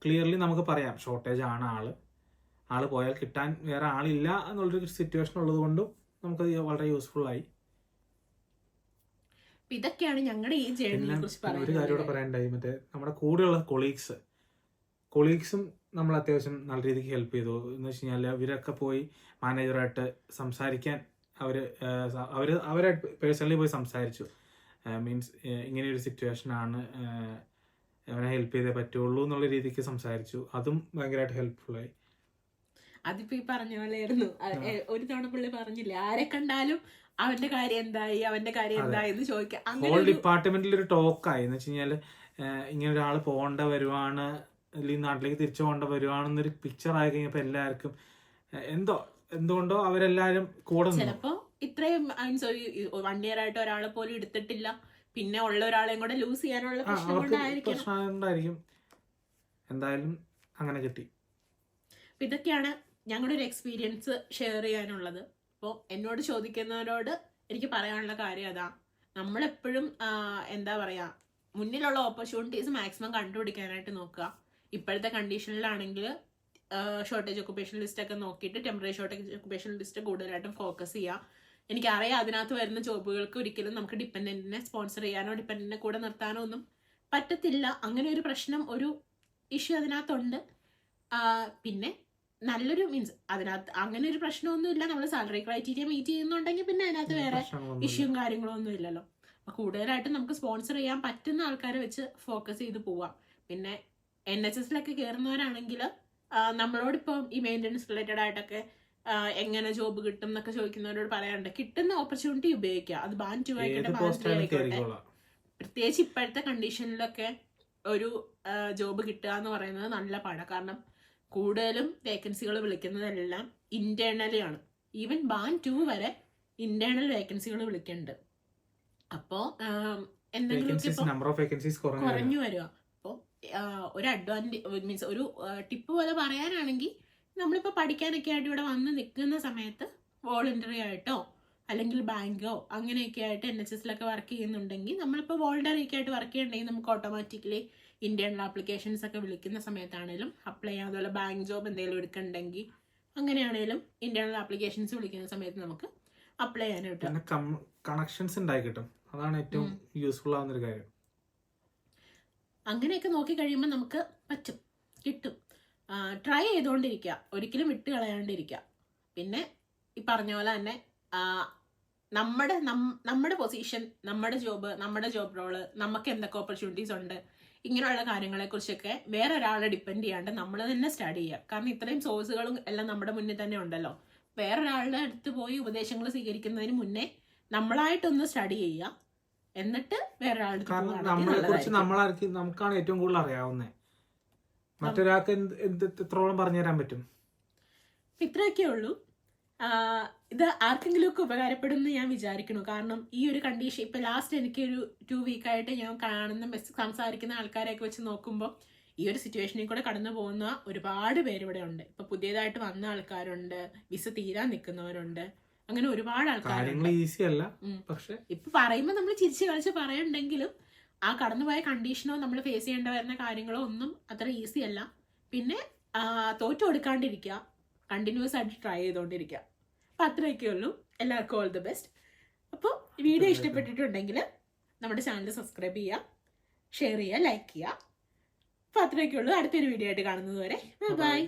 ക്ലിയർലി നമുക്ക് പറയാം ഷോർട്ടേജ് ആണ്. ആള് പോയാൽ കിട്ടാൻ വേറെ ആളില്ല എന്നുള്ളൊരു സിറ്റുവേഷൻ ഉള്ളത് കൊണ്ടും നമുക്കത് വളരെ യൂസ്ഫുൾ ആയി. ഇതൊക്കെയാണ് ഞങ്ങളുടെ ഈ ജേർണിയെ കുറിച്ച് ഒരു കാര്യം കൂടെ പറയാനുണ്ടായി. മറ്റേ നമ്മുടെ കൂടെയുള്ള കൊളീഗ്സും നമ്മൾ അത്യാവശ്യം നല്ല രീതിക്ക് ഹെൽപ്പ് ചെയ്തു. എന്ന് വെച്ച് കഴിഞ്ഞാൽ ഇവരൊക്കെ പോയി മാനേജറായിട്ട് സംസാരിക്കാൻ അവരെ പേഴ്സണലി പോയി സംസാരിച്ചു. മീൻസ് ഇങ്ങനെയൊരു സിറ്റുവേഷനാണ്, അവനെ ഹെൽപ്പ് ചെയ്തേ പറ്റുള്ളൂ എന്നുള്ള രീതിക്ക് സംസാരിച്ചു. അതും ഭയങ്കരമായിട്ട് ഹെൽപ്ഫുള്ളായി. അതിപ്പോ ഈ പറഞ്ഞ പോലെയായിരുന്നു. ഒരു തവണ പുള്ളി പറഞ്ഞില്ലേ, ആരെ കണ്ടാലും അവന്റെ കാര്യം എന്തായി എന്ന് ചോദിക്കാം. ഹോൾ ഡിപ്പാർട്ട്മെന്റിൽ ഒരു ടോക്കായി. എന്ന് വെച്ച് കഴിഞ്ഞാല് ഇങ്ങനെ ഒരാൾ പോകേണ്ട വരുവാണ്, അല്ലെങ്കിൽ നാട്ടിലേക്ക് തിരിച്ചു പോകേണ്ട വരുവാണെന്നൊരു പിക്ചർ ആയി കഴിഞ്ഞപ്പോ എല്ലാവർക്കും എന്തുകൊണ്ടോ അവരെല്ലാരും കൂടെ ചിലപ്പോ ഇത്രയും 1 year ആയിട്ട് ഒരാളെ പോലും എടുത്തിട്ടില്ല, പിന്നെ ഉള്ള ഒരാളെയും കൂടെ ലൂസ് ചെയ്യാനുള്ള പ്രശ്നം കൊണ്ടായിരിക്കും. എന്തായാലും അങ്ങനെ കിട്ടി. ഇതൊക്കെയാണ് ഞങ്ങളുടെ ഒരു എക്സ്പീരിയൻസ് ഷെയർ ചെയ്യാനുള്ളത്. അപ്പോൾ എന്നോട് ചോദിക്കുന്നവരോട് എനിക്ക് പറയാനുള്ള കാര്യം അതാ, നമ്മളെപ്പോഴും എന്താ പറയുക, മുന്നിലുള്ള ഓപ്പർച്യൂണിറ്റീസ് മാക്സിമം കണ്ടുപിടിക്കാനായിട്ട് നോക്കുക. ഇപ്പോഴത്തെ കണ്ടീഷനിലാണെങ്കിൽ ഷോർട്ടേജ് ഓക്കുപേഷൻ ലിസ്റ്റ് ഒക്കെ നോക്കിയിട്ട് ടെമ്പററി ഷോർട്ടേജ് ഓക്കുപേഷൻ ലിസ്റ്റ് കൂടുതലായിട്ടും ഫോക്കസ് ചെയ്യുക. എനിക്കറിയാം അതിനകത്ത് വരുന്ന ജോബുകൾക്ക് ഒരിക്കലും നമുക്ക് ഡിപ്പെൻഡന്റിനെ സ്പോൺസർ ചെയ്യാനോ ഡിപ്പെൻഡന്റിനെ കൂടെ നിർത്താനോ ഒന്നും പറ്റത്തില്ല. അങ്ങനെ ഒരു പ്രശ്നം, ഒരു ഇഷ്യൂ അതിനകത്തുണ്ട്. പിന്നെ നല്ലൊരു മീൻസ് അതിനകത്ത് അങ്ങനെ ഒരു പ്രശ്നമൊന്നുമില്ല. നമ്മൾ സാലറി ക്രൈറ്റീരിയ മീറ്റ് ചെയ്യുന്നുണ്ടെങ്കിൽ പിന്നെ അതിനകത്ത് വേറെ ഇഷ്യൂവും കാര്യങ്ങളും ഒന്നും ഇല്ലല്ലോ. അപ്പൊ കൂടുതലായിട്ട് നമുക്ക് സ്പോൺസർ ചെയ്യാൻ പറ്റുന്ന ആൾക്കാരെ വെച്ച് ഫോക്കസ് ചെയ്ത് പോവാം. പിന്നെ NHSലൊക്കെ കയറുന്നവരാണെങ്കിൽ നമ്മളോടിപ്പം ഈ മെയിൻ്റനൻസ് റിലേറ്റഡ് ആയിട്ടൊക്കെ എങ്ങനെ ജോബ് കിട്ടും എന്നൊക്കെ ചോദിക്കുന്നവരോട് പറയാറുണ്ട്, കിട്ടുന്ന ഓപ്പർച്യൂണിറ്റി ഉപയോഗിക്കുക. അത് ബാൻ 2 ആയിക്കോട്ടെ, ബാൻ 3 ആയിക്കോട്ടെ. പ്രത്യേകിച്ച് ഇപ്പോഴത്തെ കണ്ടീഷനിലൊക്കെ ഒരു ജോബ് കിട്ടുക എന്ന് പറയുന്നത് നല്ല പാടാണ്. കാരണം കൂടുതലും വേക്കൻസികൾ വിളിക്കുന്നതെല്ലാം ഇന്റേണലി ആണ്. ഈവൻ ബാൻ 2 വരെ ഇന്റേണൽ വേക്കൻസികൾ വിളിക്കുന്നുണ്ട്. അപ്പോൾ എന്തെങ്കിലുമൊക്കെ ഇപ്പോൾ നമ്പർ ഓഫ് വേക്കൻസീസ് കുറഞ്ഞു വരിക. അപ്പോൾ ഒരു മീൻസ് ഒരു ടിപ്പ് പോലെ പറയാനാണെങ്കിൽ നമ്മളിപ്പോൾ പഠിക്കാനൊക്കെ ആയിട്ട് ഇവിടെ വന്ന് നിൽക്കുന്ന സമയത്ത് വോളണ്ടറി ആയിട്ടോ അല്ലെങ്കിൽ ബാങ്കോ അങ്ങനെയൊക്കെ ആയിട്ട് NHS വർക്ക് ചെയ്യുന്നുണ്ടെങ്കിൽ, നമ്മളിപ്പോൾ വോളണ്ടറി ഒക്കെ ആയിട്ട് വർക്ക് ചെയ്യുന്നുണ്ടെങ്കിൽ നമുക്ക് ഓട്ടോമാറ്റിക്കലി ഇന്റേണൽ ആപ്ലിക്കേഷൻസ് ഒക്കെ വിളിക്കുന്ന സമയത്താണേലും അപ്ലൈ ചെയ്യാം. അതുപോലെ ബാങ്ക് ജോബ് എന്തെങ്കിലും എടുക്കണമെങ്കിൽ അങ്ങനെയാണേലും ഇന്റേണൽ ആപ്ലിക്കേഷൻസ് വിളിക്കുന്ന സമയത്ത് നമുക്ക് അപ്ലൈ ചെയ്യാനായിട്ട് കണക്ഷൻസ് ഉണ്ടായി കിട്ടും. അതാണ് ഏറ്റവും യൂസ്ഫുൾ ആവുന്നൊരു കാര്യം. അങ്ങനെയൊക്കെ നോക്കി കഴിയുമ്പോൾ നമുക്ക് പറ്റും, കിട്ടും. ട്രൈ ചെയ്തുകൊണ്ടിരിക്കുക, ഒരിക്കലും വിട്ട് കളയാണ്ടിരിക്കുക. പിന്നെ ഈ പറഞ്ഞ പോലെ തന്നെ നമ്മുടെ പൊസിഷൻ, നമ്മുടെ ജോബ് റോള്, നമുക്ക് എന്തൊക്കെ ഓപ്പർച്യൂണിറ്റീസ് ഉണ്ട്, ഇങ്ങനെയുള്ള കാര്യങ്ങളെക്കുറിച്ചൊക്കെ വേറെ ഒരാളെ ഡിപ്പെൻഡ് ചെയ്യാണ്ട് നമ്മൾ തന്നെ സ്റ്റഡി ചെയ്യുക. കാരണം ഇത്രയും സോഴ്സുകളും എല്ലാം നമ്മുടെ മുന്നിൽ തന്നെ ഉണ്ടല്ലോ. വേറൊരാളുടെ അടുത്ത് പോയി ഉപദേശങ്ങൾ സ്വീകരിക്കുന്നതിന് മുന്നേ നമ്മളായിട്ടൊന്ന് സ്റ്റഡി ചെയ്യുക, എന്നിട്ട് വേറൊരാളുടെ നമുക്കാണ് ഏറ്റവും കൂടുതൽ അറിയാവുന്നത്. മറ്റൊരാൾക്ക് എത്രത്തോളം പറഞ്ഞു തരാൻ പറ്റും. ഇത്രയൊക്കെ ഉള്ളൂ. ഇത് ആർക്കെങ്കിലും ഒക്കെ ഉപകാരപ്പെടുമെന്ന് ഞാൻ വിചാരിക്കുന്നു. കാരണം ഈ ഒരു കണ്ടീഷൻ ഇപ്പൊ ലാസ്റ്റ് എനിക്കൊരു 2 വീക്കായിട്ട് ഞാൻ കാണുന്ന സംസാരിക്കുന്ന ആൾക്കാരെയൊക്കെ വെച്ച് നോക്കുമ്പോൾ ഈ ഒരു സിറ്റുവേഷനിൽ കൂടെ കടന്നു പോകുന്ന ഒരുപാട് പേര് ഇവിടെ ഉണ്ട്. ഇപ്പൊ പുതിയതായിട്ട് വന്ന ആൾക്കാരുണ്ട്, വിസ തീരാൻ നിൽക്കുന്നവരുണ്ട്, അങ്ങനെ ഒരുപാട് ആൾക്കാരുണ്ട്. ഈസി അല്ല. പക്ഷെ ഇപ്പൊ പറയുമ്പോൾ നമ്മൾ ചിരിച്ചു കളിച്ച് പറയണ്ടെങ്കിലും ആ കടന്നുപോയ കണ്ടീഷനോ നമ്മൾ ഫേസ് ചെയ്യേണ്ട വരുന്ന കാര്യങ്ങളോ ഒന്നും അത്ര ഈസി അല്ല. പിന്നെ തോറ്റു കൊടുക്കാണ്ടിരിക്കുക, കണ്ടിന്യൂസ് ആയിട്ട് ട്രൈ ചെയ്തുകൊണ്ടിരിക്കുക. അപ്പം അത്രയൊക്കെ ഉള്ളൂ. എല്ലാവർക്കും ഓൾ ദി ബെസ്റ്റ്. അപ്പോൾ വീഡിയോ ഇഷ്ടപ്പെട്ടിട്ടുണ്ടെങ്കിൽ നമ്മുടെ ചാനൽ സബ്സ്ക്രൈബ് ചെയ്യുക, ഷെയർ ചെയ്യുക, ലൈക്ക് ചെയ്യുക. അപ്പോൾ അത്രയൊക്കെ ഉള്ളൂ. അടുത്തൊരു വീഡിയോ ആയിട്ട് കാണുന്നത് വരെ ബൈ.